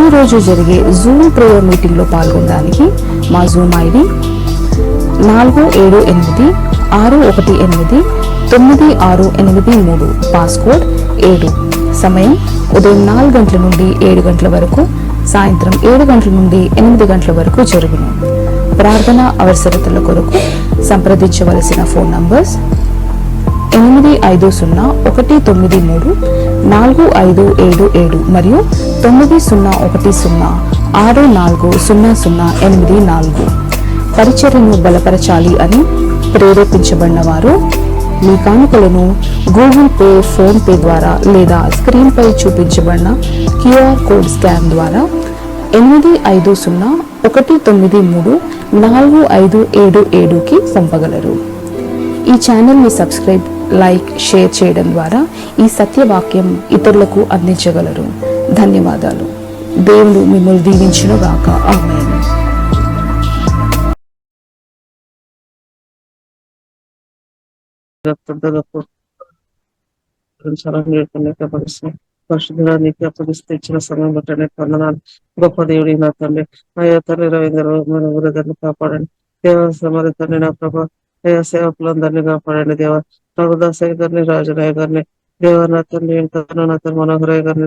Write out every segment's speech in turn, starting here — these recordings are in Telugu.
ప్రతిరోజు జరిగే జూమ్ ప్రేయర్ మీటింగ్లో పాల్గొనడానికి మా జూమ్ ఐడి 4786189683, పాస్కోడ్ 7. సమయం ఉదయం 4 గంటల నుండి 7 గంటల వరకు, సాయంత్రం 7 గంటల నుండి 8 గంటల వరకు జరుగును. ప్రార్థన అవసరతల కొరకు సంప్రదించవలసిన ఫోన్ నంబర్స్ 8501934577 మరియు 9010640084. పరిచర్యను బలపరచాలి అని ప్రేరేపించబడిన వారు మీ కానుకలను గూగుల్ పే, ఫోన్ పే ద్వారా లేదా స్క్రీన్ పై చూపించబడిన క్యూఆర్ కోడ్ స్కాన్ ద్వారా 8501934577కి పంపగలరు. ఈ ఛానల్ని సబ్స్క్రైబ్, లైక్, షేర్ చేయడం ద్వారా ఈ సత్యవాక్యం ఇతరులకు అందించగలరు. ధన్యవాదాలు. దేవుడు మిమ్మల్ని దీవించునుగాక. ఆమేన్. పరిశుద్ధానికి అప్పగిస్తే ఇచ్చిన సమయం బట్టి వందనాలు. గొప్ప దేవుడి నా తండ్రి, అయ్యా తండ్రి రవీంద్ర మన ఊరిని కాపాడండి. దేవ సమరి తండ్రి నా ప్రభా, అయ్యా సేవకులందరినీ కాపాడండి. దేవ ప్రభుదాసయ్య గారిని, రాజనాయ గారిని, దేవ నా తండ్రి ఇంకా నా తండ్రి మనోహరయ్య గారిని,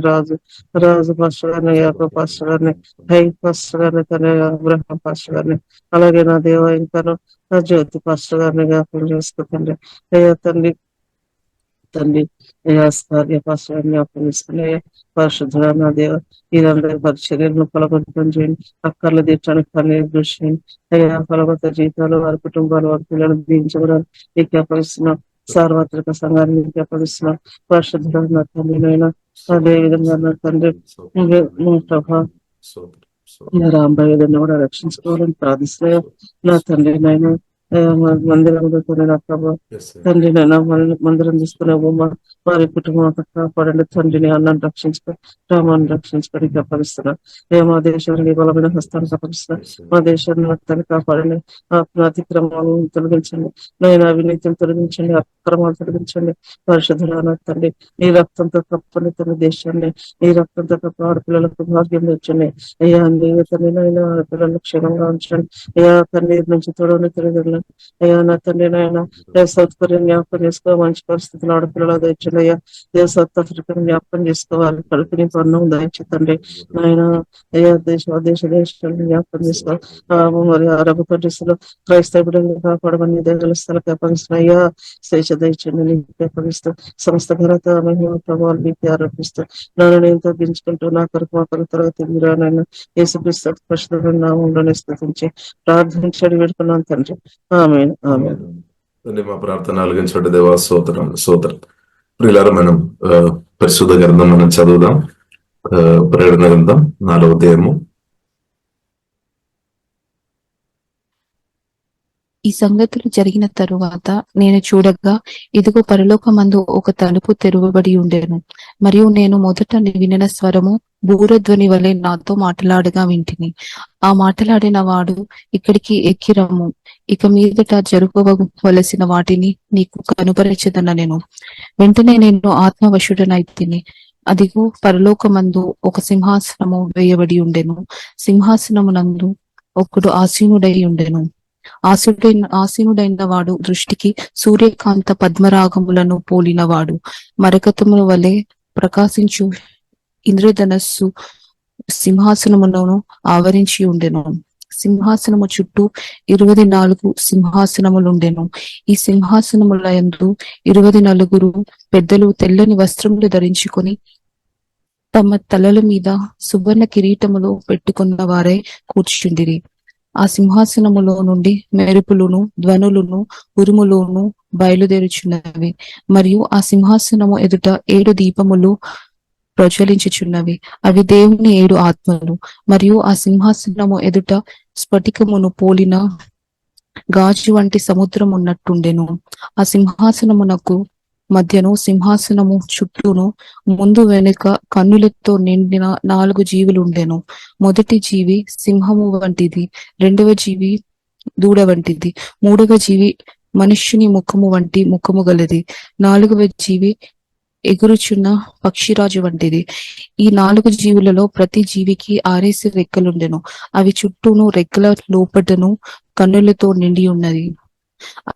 రాజు పాస్టర్ గారిని, యాకో పాస్టర్ గారిని, హై పాస్టర్ గారిని, తండ్రి అబ్రహం పాస్టర్ గారిని, అలాగే నా దేవ ఇంకాను నా జ్యోతి పాస్టర్ గారిని జ్ఞాపకం చేసుకుంటండి. అయ్యా తండ్రి పరిశుద్ధ నా దేవ వీరందరి పరిచర్యలను ఫలవంతం చేయండి. అక్కర్లు తీర్చడానికి పనులు దృష్టి చేయండి. అయ్యా ఫలవంత జీవితాలు వారి కుటుంబాలు, వారి పిల్లలను దీవించబడాలి. నీకు అప్పగిస్తున్నాం. సార్వత్రిక సంఘాన్ని నీకు అప్పగిస్తున్నాం. పరిశుద్ధ నా తండ్రినైనా అదే విధంగా నా తండ్రి ప్రభా రాంబాయి కూడా రక్షించుకోవాలని ప్రార్థిస్తున్నాయా నా తండ్రి. నైనా మందిరంలో నా ప్రభావ తండ్రి నైనా మందిరం తీసుకునే వారి కుటుంబం కాపాడండి. తండ్రిని అన్నాన్ని రక్షించుకో, రామాన్ని రక్షించుకోవడానికి అప్పగిస్తున్నా. మా దేశానికి బలమైన హస్తాన్ని అప్పగిస్తున్నా. మా దేశాన్ని రక్తాన్ని కాపాడండి. అతిక్రమాలను తొలగించండి. నైనా అవినీతిని తొలగించండి. అక్రమాలు తొలగించండి. పరిశుద్ధుల తండ్రి నీ రక్తంతో కప్పని తన దేశాన్ని నీ రక్తంతో కప్ప ఆడపిల్లలకు భాగ్యం తెచ్చండి. అయ్యా తండ్రి నైనా ఆడపిల్లలు క్షేమంగా ఉంచండి. అయ్యా కన్నీరు నుంచి తోడని తెలియదు. అయ్యా నా తండ్రి నాయన సౌత్ కొరియా జ్ఞాపకం చేసుకో, మంచి పరిస్థితులు ఆడపిల్లలు దయచండి. అయ్యా సౌత్ ఆఫ్రికాను జ్ఞాపకం చేసుకోవాలి. కడుపుని పన్నం దయచేతండి నాయన. అయ్యా దేశాలను జ్ఞాపకం చేసుకో. మరి అరబ్ కంట్రీస్ లో క్రైస్తవ బిడ్డలను కాపాడమని దేశాల స్థలకు అప్పగిస్తున్నా. అయ్యా స్వేచ్ఛ దయచండి నీకు అప్పగిస్తూ సమస్త ఘనత మహిమ ప్రభావాలు నీకు ఆరోపిస్తూ నన్ను నేను తగ్గించుకుంటూ నా కొరకు మా కొరకు తరగతి మీరానైనా యేసుక్రీస్తు పరిశుద్ధ నామములో స్తుతించి ప్రార్థించడి పెడుతున్నాను తండ్రి. ఆమేన్ ఆమేన్. మా ప్రార్థన ఆలకించండి దేవా. స్తోత్రం. ప్రియులారా, మనం పరిశుద్ధ గ్రంథం మనం చదువుదాం. ప్రకటన గ్రంథం 4వ అధ్యాయము. ఈ సంగతులు జరిగిన తరువాత నేను చూడగా ఇదిగో పరలోకమందు ఒక తలుపు తెరవబడి ఉండెను. మరియు నేను మొదట వినిన స్వరము బూరధ్వని వలె నాతో మాట్లాడగా వింటిని. ఆ మాట్లాడిన వాడు, ఇక్కడికి ఎక్కిరమ్ము, ఇక మీదట జరుపవలసిన వాటిని నీకు కనుపరచెదనెను. వెంటనే నేను ఆత్మవశుడనైతిని. అదిగో పరలోకమందు ఒక సింహాసనము వేయబడి ఉండెను. సింహాసనమునందు ఒకడు ఆసీనుడై ఉండెను. ఆసీనుడైన వాడు దృష్టికి సూర్యకాంత పద్మరాగములను పోలినవాడు. మరకతముల వలె ప్రకాశించు ఇంద్రధనస్సు సింహాసనమును ఆవరించి ఉండెను. సింహాసనము చుట్టూ 24 సింహాసనములుండెను. ఈ సింహాసనముల యందు 24 పెద్దలు తెల్లని వస్త్రములు ధరించుకొని తమ తలల మీద సువర్ణ కిరీటములు పెట్టుకున్న వారై కూర్చుండిరి. ఆ సింహాసనములో నుండి మెరుపులును ధ్వనులును ఉరుములును బయలుదేరుచున్నవి. మరియు ఆ సింహాసనము ఎదుట 7 దీపములు ప్రజ్వలించుచున్నవి. అవి దేవుని 7 ఆత్మలు. మరియు ఆ సింహాసనము ఎదుట స్ఫటికమును పోలిన గాజు వంటి సముద్రం ఉన్నట్టుండెను. ఆ సింహాసనమునకు మధ్యను సింహాసనము చుట్టూను ముందు వెనుక కన్నులతో నిండిన 4 జీవులుండెను. మొదటి జీవి సింహము వంటిది, రెండవ జీవి దూడ వంటిది, మూడవ జీవి మనుష్యుని ముఖము వంటి ముఖము గలది, 4వ జీవి ఎగురుచున్న పక్షిరాజు వంటిది. ఈ 4 జీవులలో ప్రతి జీవికి 6 రెక్కలుండెను. అవి చుట్టూను రెక్కల లోపటను కన్నులతో నిండి ఉన్నది.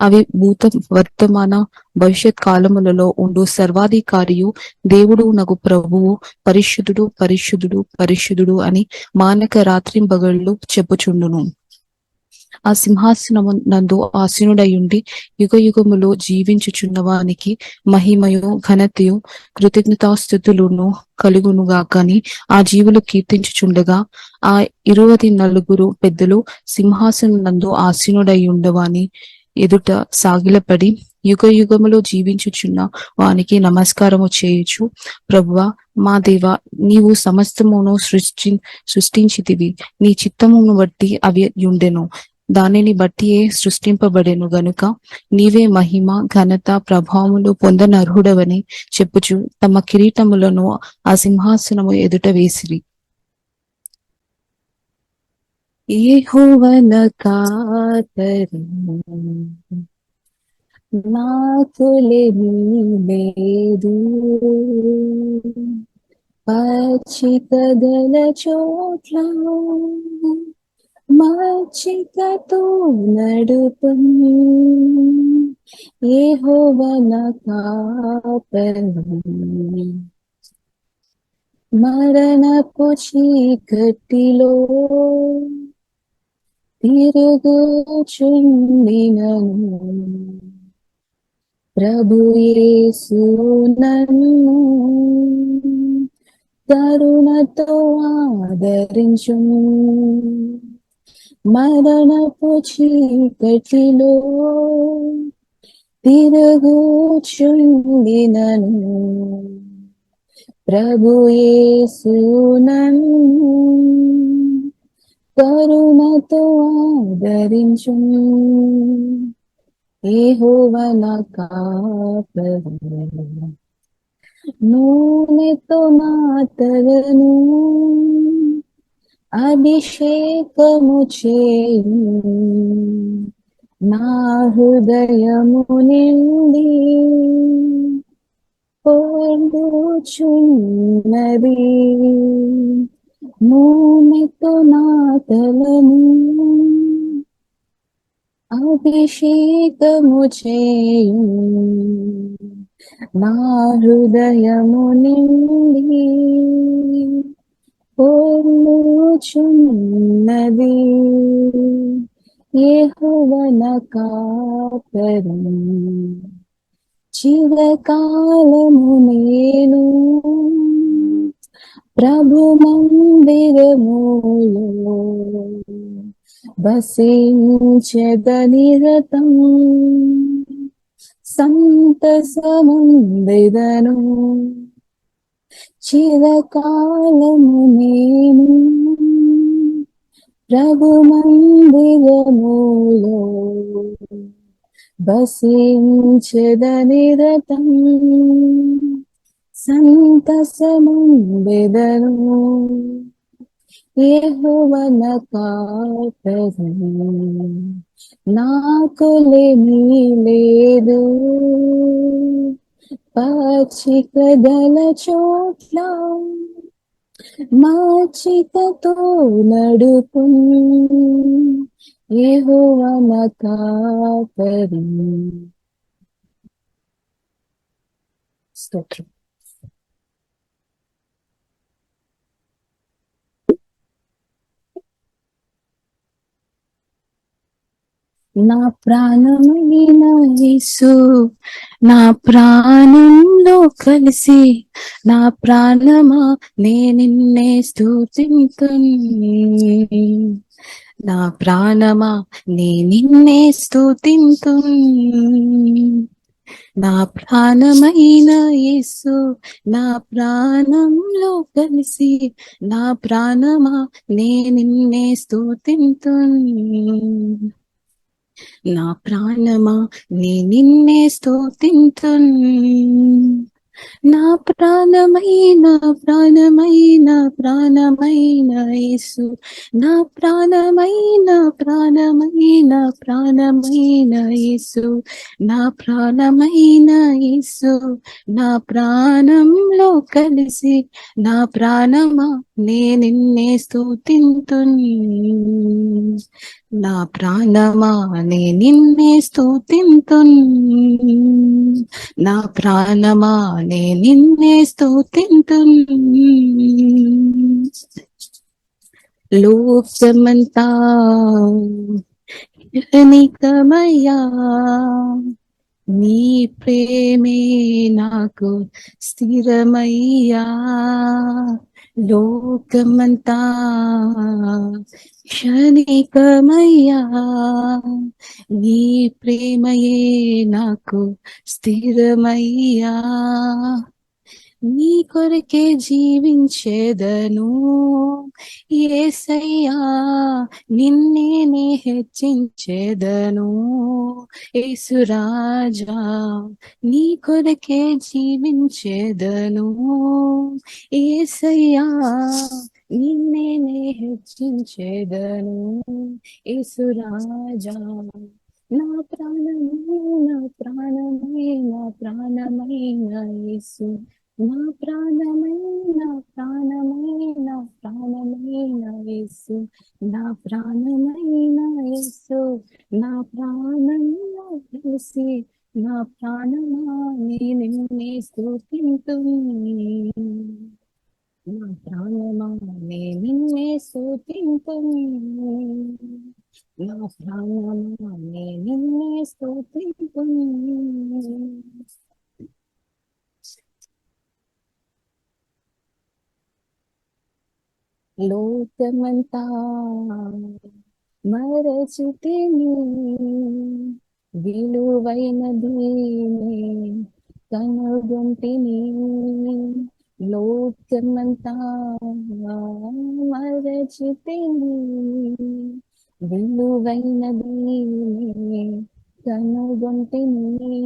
అవి భూత వర్తమాన భవిష్యత్ కాలములలో ఉండు సర్వాధికారియు దేవుడు నగు ప్రభువు పరిశుద్ధుడు పరిశుద్ధుడు పరిశుద్ధుడు అని మానక రాత్రింబగళ్ళు చెప్పుచుండును. ఆ సింహాసనము నందు ఆసీనుడయుండి యుగ యుగములో జీవించుచున్న వానికి మహిమయు ఘనతయు కృతజ్ఞతాస్థుతులను కలుగునుగాకని ఆ జీవులు కీర్తించుచుండగా ఆ 24 పెద్దలు సింహాసనం నందు ఆసీనుడయుండవాని ఎదుట సాగిలపడి యుగ యుగములో జీవించుచున్న వానికి నమస్కారము చేయుచు, ప్రభువా మా దేవా, నీవు సమస్తమును సృష్టించితివి. నీ చిత్తమును బట్టి అవి ఉండెను, దానిని బట్టియే సృష్టింపబడెను గనుక నీవే మహిమ ఘనత ప్రభావములు పొందనర్హుడవని చెప్పుచు తమ కిరీటములను ఆ సింహాసనము ఎదుట వేసిరి. యెహోవన కాపరి నాకులేమీ లేదు, పచ్చిక గల చోట్ల మచ్చికతో నడుపును. యెహోవన కాపరి మరణపు చీకటిలో తిరుగుచుండినను, ప్రభు యేసు నన్ను కరుణతో ఆదరించును. మరణపు చీకటిలో తిరుగుచుండినను, ప్రభు యేసు నన్ను కరుణతో ఆదరించును. యెహోవన కాపరి నూనెతో నా తలను అభిషేకము చేయు, నా హృదయము నిండి పొందుచున్నది. నూనెతో నా తలను అభిషేకము చేయు, నా హృదయము నిండి పొందుచున్నది. యెహోవన కాపరి చిరకాలము నేను ప్రభు మందిరములో వసించెదనిరతం, సంతసముందెదను. చిరకాలము నేను ప్రభు మందిరములో వసించెదనిరతం, సంతసముందెదను. యెహోవన కాపరి నాకులేమీ లేదు, పచ్చిక గల చోట్ల మచ్చికతో నడుపును. యెహోవన కాపరి. స్తోత్రం. నా ప్రాణమైన యేసు నా ప్రాణంలో కలిసి, నా ప్రాణమా నే నిన్నే స్తుతింతును. నా ప్రాణమా నే నిన్నే స్తుతింతును. నా ప్రాణమైన యేసు నా ప్రాణంలో కలిసి, నా ప్రాణమా నే నిన్నే స్తుతింతును. నా ప్రాణమా నే నిన్నే స్తుతింతును. నా ప్రాణమైన ప్రాణమైన ప్రాణమైన యేసు, నా ప్రాణమైన ప్రాణమైన ప్రాణమైన యేసు, నా ప్రాణమైన యేసు, నా ప్రాణంలో కలిసి నా ప్రాణమా నే నిన్నే స్తుతింతున్, నా ప్రాణమా నే నిన్నే స్తుతింతున్, నా ప్రాణమా నే నిన్నే స్తుతింతున్. లోకమంతా క్షణికమయ్యా, నీ ప్రేమే నాకు స్థిరమయ్యా. లోకమంతా క్షణికమయ్యా, నీ ప్రేమయే నాకు స్థిరమయ్యా. నీ కొరకే జీవించేదను యేసయ్యా, నిన్నే హెచ్చించేదను యేసురాజా. నీ కొరకే జీవించేదను యేసయ్యా, నిన్నే హెచ్చించేదను యేసురాజా. నా ప్రాణమైన ప్రాణమైన ప్రాణమైన యేసు, నా ప్రాణమైన ప్రాణమైన ప్రాణమైన యేసు, నా ప్రాణమైన యేసు, నా ప్రాణంలో కలిసి నా ప్రాణమా నే నిన్నే స్తుతింతుని, నా ప్రాణమా నే నిన్నే స్తుతింతుని, నా ప్రాణమా నే నిన్నే స్తుతింతుని. లోకమంతా మరచితిని, విలువైనది కనుగొంటిని. లోకమంతా మరచితిని, విలువైనది కనుగొంటిని.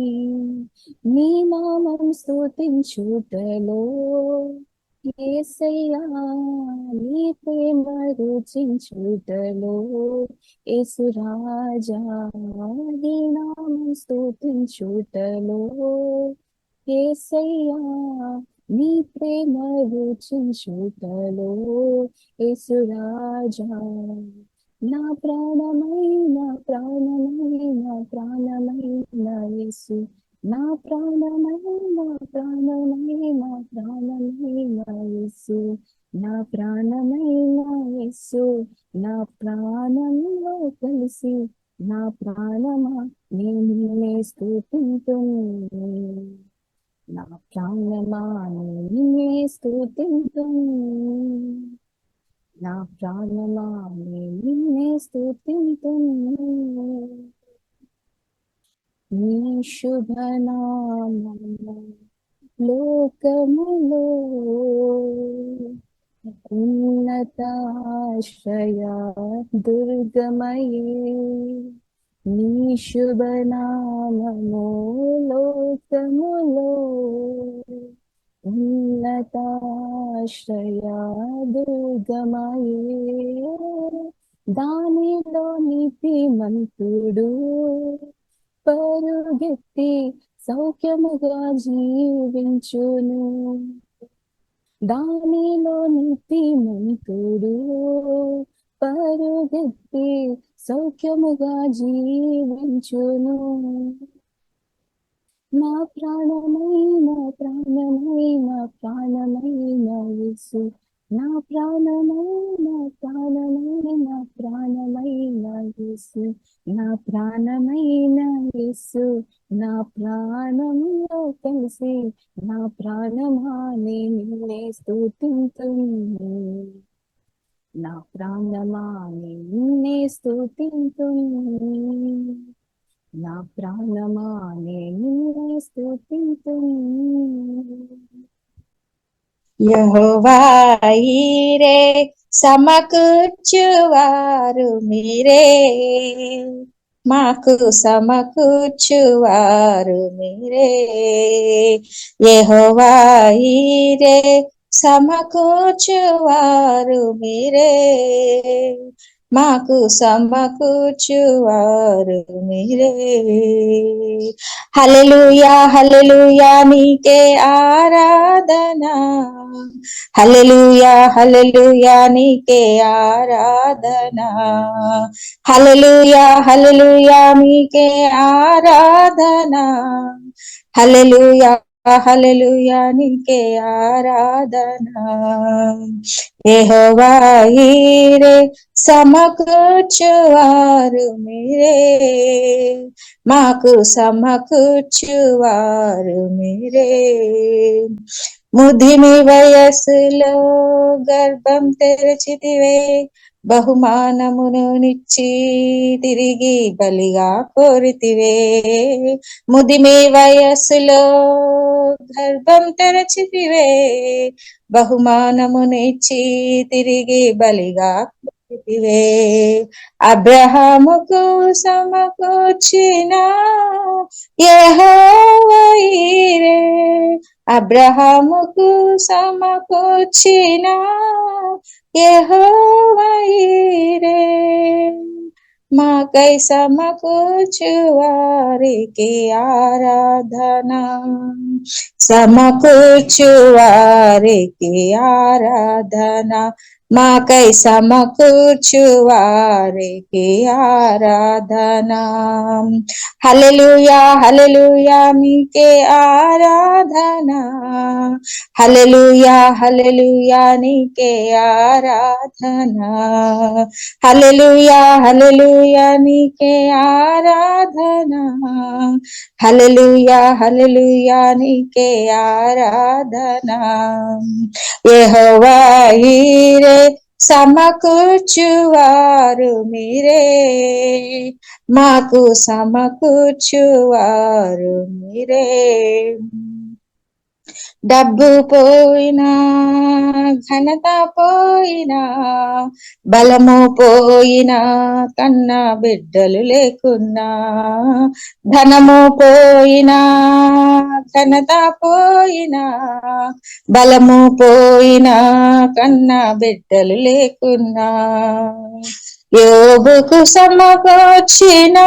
నీ నామం స్తుతించుటలో యేసయ్యా, నీ ప్రేమ రుచించుటలో యేసురాజా, నీ నామం స్తుతించుటలో యేసయ్యా, నీ ప్రేమ రుచించుటలో యేసురాజా. నా ప్రాణమైన ప్రాణమైన ప్రాణమైన యేసు, నా ప్రాణమైన ప్రాణమైన ప్రాణమైన యేసు, నా ప్రాణమైన యేసు, నా ప్రాణంలో కలిసి నా ప్రాణమా నేను నిన్నే స్తుతింతును, నా ప్రాణమా నేను నిన్నే స్తుతింతును, నా ప్రాణమా నేను నిన్నే స్తుతింతును. నీ శుభనామము లోకములో ఉన్నతాశ్రయ దుర్గమయే, నీ శుభనామము లోకములో ఉన్నతాశ్రయ దుర్గమయే. దానిలో నీతిమంతుడు పరుగెత్తి సౌఖ్యముగా జీవించును, దానిలో నీతిమంతుడు పరుగెత్తి సౌఖ్యముగా జీవించును. నా ప్రాణమైన ప్రాణమైన ప్రాణమైన యేసు, నా ప్రాణమైన ప్రాణమైన ప్రాణమైన యేసు, నా ప్రాణమైన యేసు, నా ప్రాణంలో కలిసి నా ప్రాణమా నే నిన్నే స్తుతింతును, నా ప్రాణమా నే నిన్నే స్తుతింతును, నా ప్రాణమా నే నిన్నే స్తుతింతును. యెహోవా ఈరే సమకూర్చువారు మీరే, మాకు సమకూర్చువారు మీరే. యెహోవా ఈరే సమకూర్చువారు మీరే, మాకు సమకూర్చువారు మీరే. హల్లెలూయా హల్లెలూయా నీకే ఆరాధన, హల్లెలూయా హల్లెలూయా నీకే ఆరాధన, హల్లెలూయా హల్లెలూయా నీకే ఆరాధన, హల్లెలూయా హల్లెలూయా నీకే ఆరాధన. యెహోవా ఈరే సమకూర్చువారు మీరే, మాకు సమకూర్చువారు మీరే. ముదిమి వయస్సులో గర్భం తెరచితివే, బహుమానమును నిచ్చి తిరిగి బలిగా కోరితివే. ముదిమి వయస్సులో గర్భం తెరచితివే, బహుమానమునిచ్చి తిరిగి బలిగా కోరితివే. అబ్రహాముకు సమకూర్చిన యెహోవా ఈరే, అబ్రహాముకు సమకూర్చిన యెహోవా ఈరే, మాకై సమకూర్చువారికి ఆరాధన, సమకూర్చువారికి ఆరాధన, మాకై సమకూర్చువారికి ఆరాధన. హల్లెలూయా హల్లెలూయా నీకే ఆరాధన, హల్లెలూయా హల్లెలూయా నీకే ఆరాధన, హల్లెలూయా హల్లెలూయా నీకే ఆరాధన, హల్లెలూయా హల్లెలూయా నీకే ఆరాధన. యెహోవా ఈరే సమకూర్చువారు మీరే, మాకు సమకూర్చువారు మీరే. డబ్బు పోయినా, ఘనత పోయినా, బలము పోయినా, కన్నా బిడ్డలు లేకున్నా, ధనము పోయినా, ఘనత పోయినా, బలము పోయినా, కన్నా బిడ్డలు లేకున్నా, యోబుకు సమకూర్చిన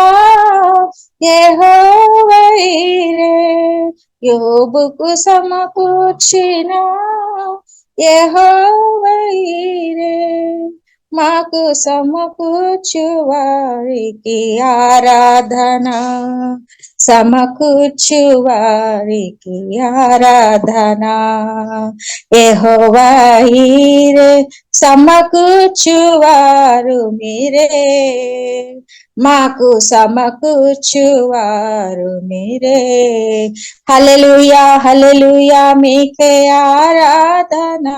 యెహోవా ఈరే, యోబుకు సమకూర్చిన యెహోవా ఈరే, మాకు సమకూర్చువారికి ఆరాధన, సమకూర్చువారికి ఆరాధన. యెహోవా ఈరే సమకూర్చువారు మీరే, మాకు సమకూర్చువారు మీరే. హల్లెలూయా హల్లెలూయా మీకే ఆరాధన,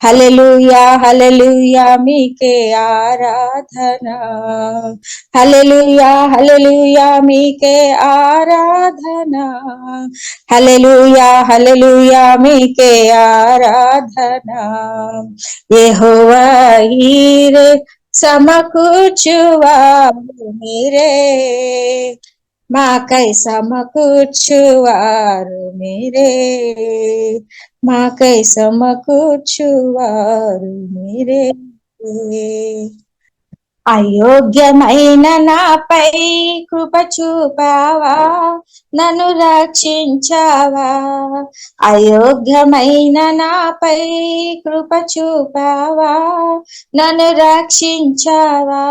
హల్లెలూయా హల్లెలూయా మీకే ఆరాధన, హల్లెలూయా హల్లెలూయా మీకే ఆరాధన, హల్లెలూయా హల్లెలూయా మీకే ఆరాధన. యెహోవా ఈరే సమకూర్చువారు మీరే, మాకై సమకూర్చువారు మీరే, మాకై సమకూర్చువారు మీరే. అయోగ్యమైన నాపై కృప చూపావా, నన్ను రక్షించావా, అయోగ్యమైన నాపై కృప చూపావా, నన్ను రక్షించావా.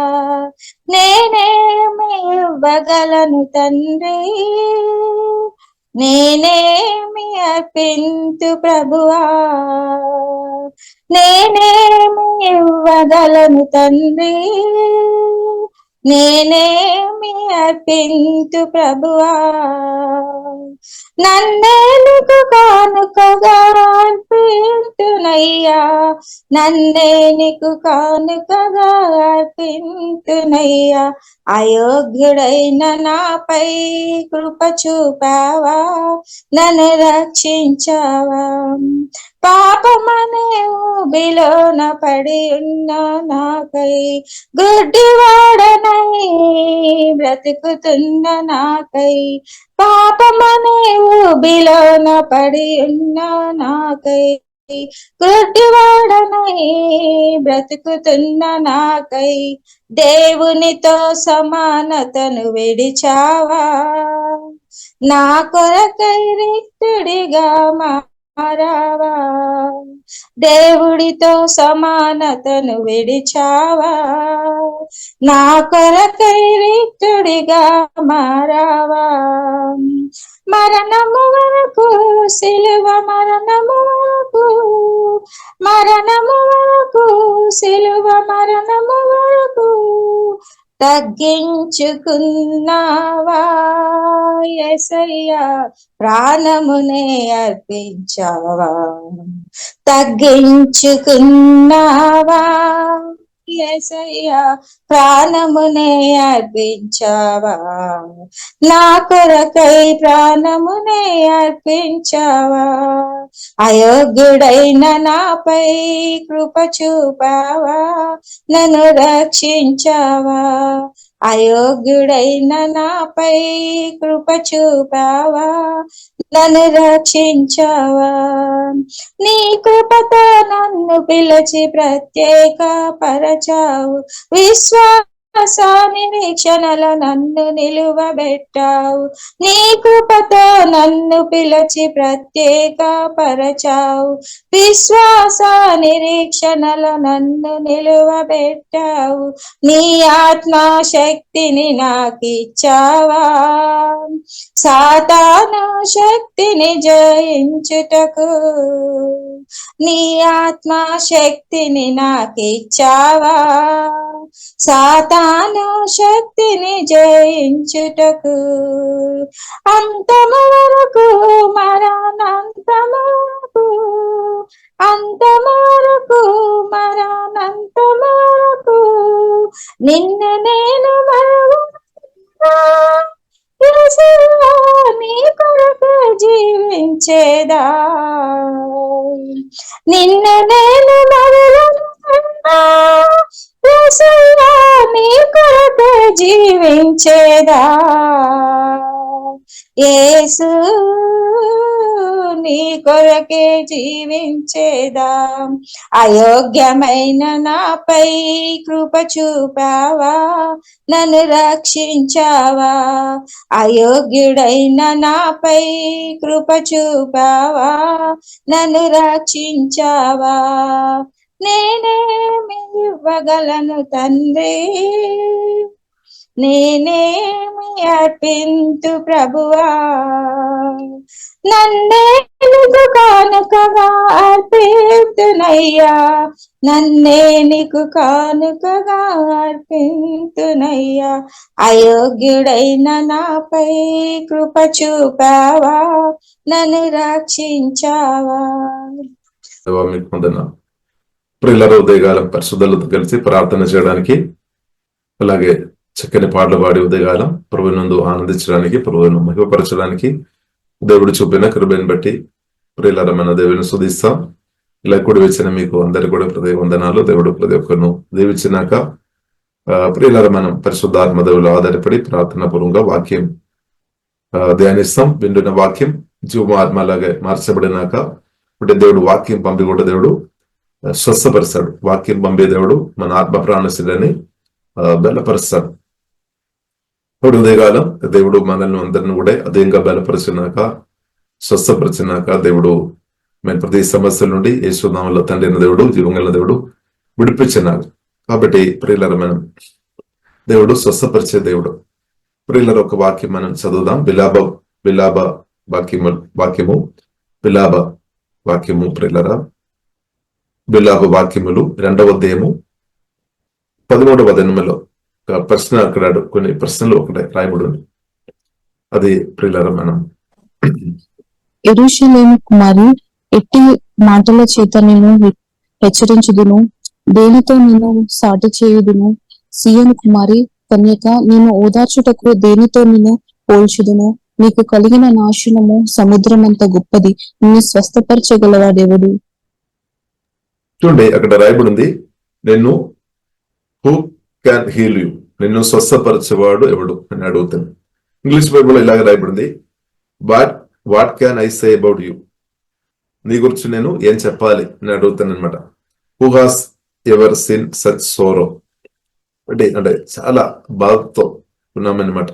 నేనేమి ఇవ్వగలను తండ్రి, నేనేమి అర్పింతు ప్రభువా, నేనేమి ఇవ్వగలను తండ్రి, నేనేమి అర్పింతు ప్రభువా. నన్నే నీకు కానుకగా అర్పింతునయ్యా, నన్నే నీకు కానుకగా అర్పింతునయ్యా. అయోగ్యుడైన నాపై కృప చూపావా, నన్ను రక్షించావా. పాపమనే ఊబిలోన పడి ఉన్న నాకై గుడ్డివాడనై బ్రతుకుతున్న నాకై, పాపమనే ఊబిలోన పడి ఉన్న నాకై, గుడ్డివాడనై బ్రతుకుతున్న నాకై, దేవునితో సమానతను విడిచావా, నా కొరకై రిక్తుడిగా మారావా, దేవుడితో సమానతను విడిచావా, నా కొరకై రిక్తుడిగా మారావా, మరణము వరకు సిలువ, మరణము వరకు, మరణము వరకు సిలువ, మరణము వరకు తగ్గించుకున్నావా యేసయ్యా, ప్రాణమునే అర్పించావా, తగ్గించుకున్నావా యేసయ్యా, ప్రాణమునే అర్పించావా, నా కొరకై ప్రాణమునే అర్పించావా, అయోగ్యుడైన నాపై కృప చూపావా, నన్ను రక్షించావా, అయోగ్యుడైన నాపై కృప చూపావా, నన్ను రక్షించావా, నీ కృపతో నన్ను పిలిచి ప్రత్యేక పరచావు, విశ్వాస నిరీక్షణలో నన్ను నిలువబెట్టావు, నీ కృపతో నన్ను పిలిచి ప్రత్యేక పరచావు, విశ్వాస నిరీక్షణలో నన్ను నిలువబెట్టావు, నీ ఆత్మ శక్తిని నాకిచ్చావా, సాతాను శక్తిని జయించుటకు, నీ ఆత్మ శక్తిని నాకిచ్చావా, సాతాను శక్తిని జయించుటకు, అంతము వరకు మరణాంతము వరకు, అంతము వరకు మరణాంతము వరకు నిన్ను నేను మరువను, యేసయ్యా నీ కొరకు జీవించేదా, నిన్ను నేను మరువను, యేసయ్యా నీ కొరకు జీవించేదా, యేసు నీ కొరకే జీవించేదా, అయోగ్యమైన నాపై కృప చూపావా, నన్ను రక్షించావా, అయోగ్యుడైన నాపై కృప చూపావా, నన్ను రక్షించావా, నేనేమి ఇవ్వగలను తండ్రి, నేనేమి అర్పింతు ప్రభువా, నన్నేకు కానుకగా అర్పింతునయ్యా, నన్నే నీకు కానుకగా అర్పింతునయ్యా, అయోగ్యుడైన నాపై కృప చూపావా, నన్ను రక్షించావా. మీకు వందనాలు. ప్రియులారా, ఉదయకాలం పరిశుద్ధులతో కలిసి ప్రార్థన చేయడానికి, అలాగే చక్కని పాటలు పాడి ఉదయకాలం ప్రభువునందు ఆనందించడానికి, ప్రభువును మహిమపరచడానికి దేవుడు చూపిన కృపను బట్టి ప్రియులారా మన దేవుని స్తుతిస్తాం. ఇలా కూడి వచ్చిన మీకు అందరికి కూడా హృదయ వందనాలు. దేవుడు ప్రతి ఒక్కరిను దీవించినాక ప్రియులారా మనం పరిశుద్ధాత్మ దేవులు ఆధారపడి ప్రార్థన పూర్వంగా వాక్యం ధ్యానిస్తాం. వింటున్న వాక్యం జీవమాత్మలాగా మార్చబడినాక అంటే దేవుడు వాక్యం పంపి కూడా దేవుడు స్వస్థపరుస్తాడు. వాక్యం పంపే దేవుడు మన ఆత్మ ప్రాణశీలని బలపరుస్తాడు. ఇప్పుడు ఉదయకాలం దేవుడు మనల్ని అందరిని కూడా అదేంగా బలపరిచినాక, స్వస్థపరిచినాక దేవుడు మన ప్రతి సమస్యల నుండి యేసునామములో తండ్రి అయిన దేవుడు, జీవంగల దేవుడు విడిపించినాడు. కాబట్టి ప్రియులారా మనం దేవుడు స్వస్థపరిచే దేవుడు. ప్రియులారా ఒక వాక్యం మనం చదువుదాం. విలాప వాక్యము ప్రియులారా, విలాప వాక్యములు 2వ అధ్యాయము 13వ వచనములో ప్రశ్న అక్కడ కొన్ని ప్రశ్నలు ఒకటే రాయబడి ఉంది. అది ప్రియులారా మనం యెరూషలేము కుమారి, ఎట్టి మాటల చేత నేను హెచ్చరించుదును, దేనితో నేను సాటి చేయుదును? సీయోను కుమారి కన్యక, నేను ఓదార్చుటకు దేనితో నేను పోల్చుదును? నీకు కలిగిన నాశనము సముద్రమంత గొప్పది, నిన్ను స్వస్థపరచగలవాడెవడు? చూడండి, అక్కడ రాయబడి ఉంది, నేను హూ క్యాన్ హీల్ యూ నిన్ను స్వస్థపరచేవాడు ఎవడు అని అడుగుతాను. ఇంగ్లీష్ బైబుల్ ఇలాగ రాయబడింది, what can I say about you, నీ గురించి నేను ఏం చెప్పాలి అని అడుగుతాను అనమాట. Who has ever seen such sorrow అంటే చాలా బాధతో ఉన్నామన్నమాట.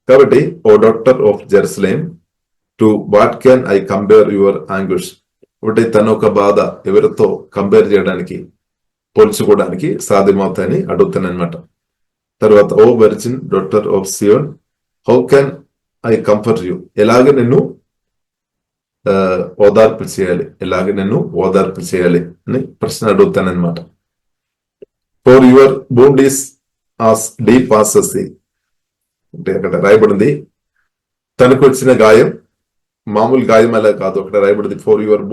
కాబట్టి O daughter of Jerusalem, to what can I compare your anguish, ఒకటి తన ఒక బాధ ఎవరితో కంపేర్ చేయడానికి, పోల్చుకోవడానికి సాధ్యమవుతాయని అడుగుతాను అనమాట. తర్వాత O virgin daughter of Zion, how can I comfort you, ఎలాగ నిన్ను ఓదార్పు చేయాలి అని ప్రశ్న అడుగుతానమాట. For your bund is as deep as the sea, అంటే అక్కడ రాయబడింది తనకు వచ్చిన గాయం మామూలు గాయం అలా కాదు, అక్కడ రాయబడింది for your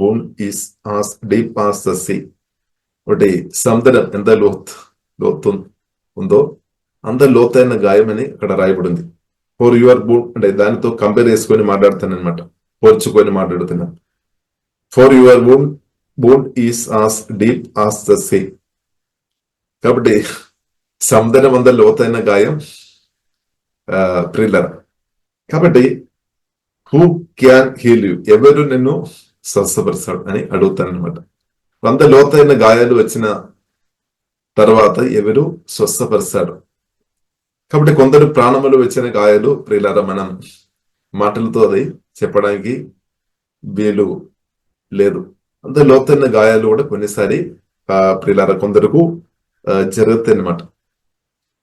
bund is as deep as the sea, ఒకటి సముద్రం ఎంత లోతు ఉందో అంత లోతైన గాయం అని అక్కడ రాయబడింది. ఫర్ యువర్ బోండ్ అంటే దానితో కంపేర్ చేసుకొని మాట్లాడుతానమాట, పోల్చుకొని మాట్లాడుతున్నా. For your bund is as deep as the sea, కాబట్టి సముద్రం అంత లోతైన గాయం ప్రిల్లర్. కాబట్టి హూ క్యాన్ హీల్ యూ, ఎవరు నిన్ను స్వస్థపరుస్తాడు అని అడుగుతానమాట. అంత లోతైన గాయాలు వచ్చిన తర్వాత ఎవరు స్వస్థపరుస్తాడు. కాబట్టి కొందరు ప్రాణములు వచ్చిన గాయాలు ప్రియులారా మనం మాటలతో అది చెప్పడానికి వీలు లేదు. అంత లోతైన గాయాలు కూడా కొన్నిసారి ప్రియులారా కొందరకు జరుగుతాయి అన్నమాట.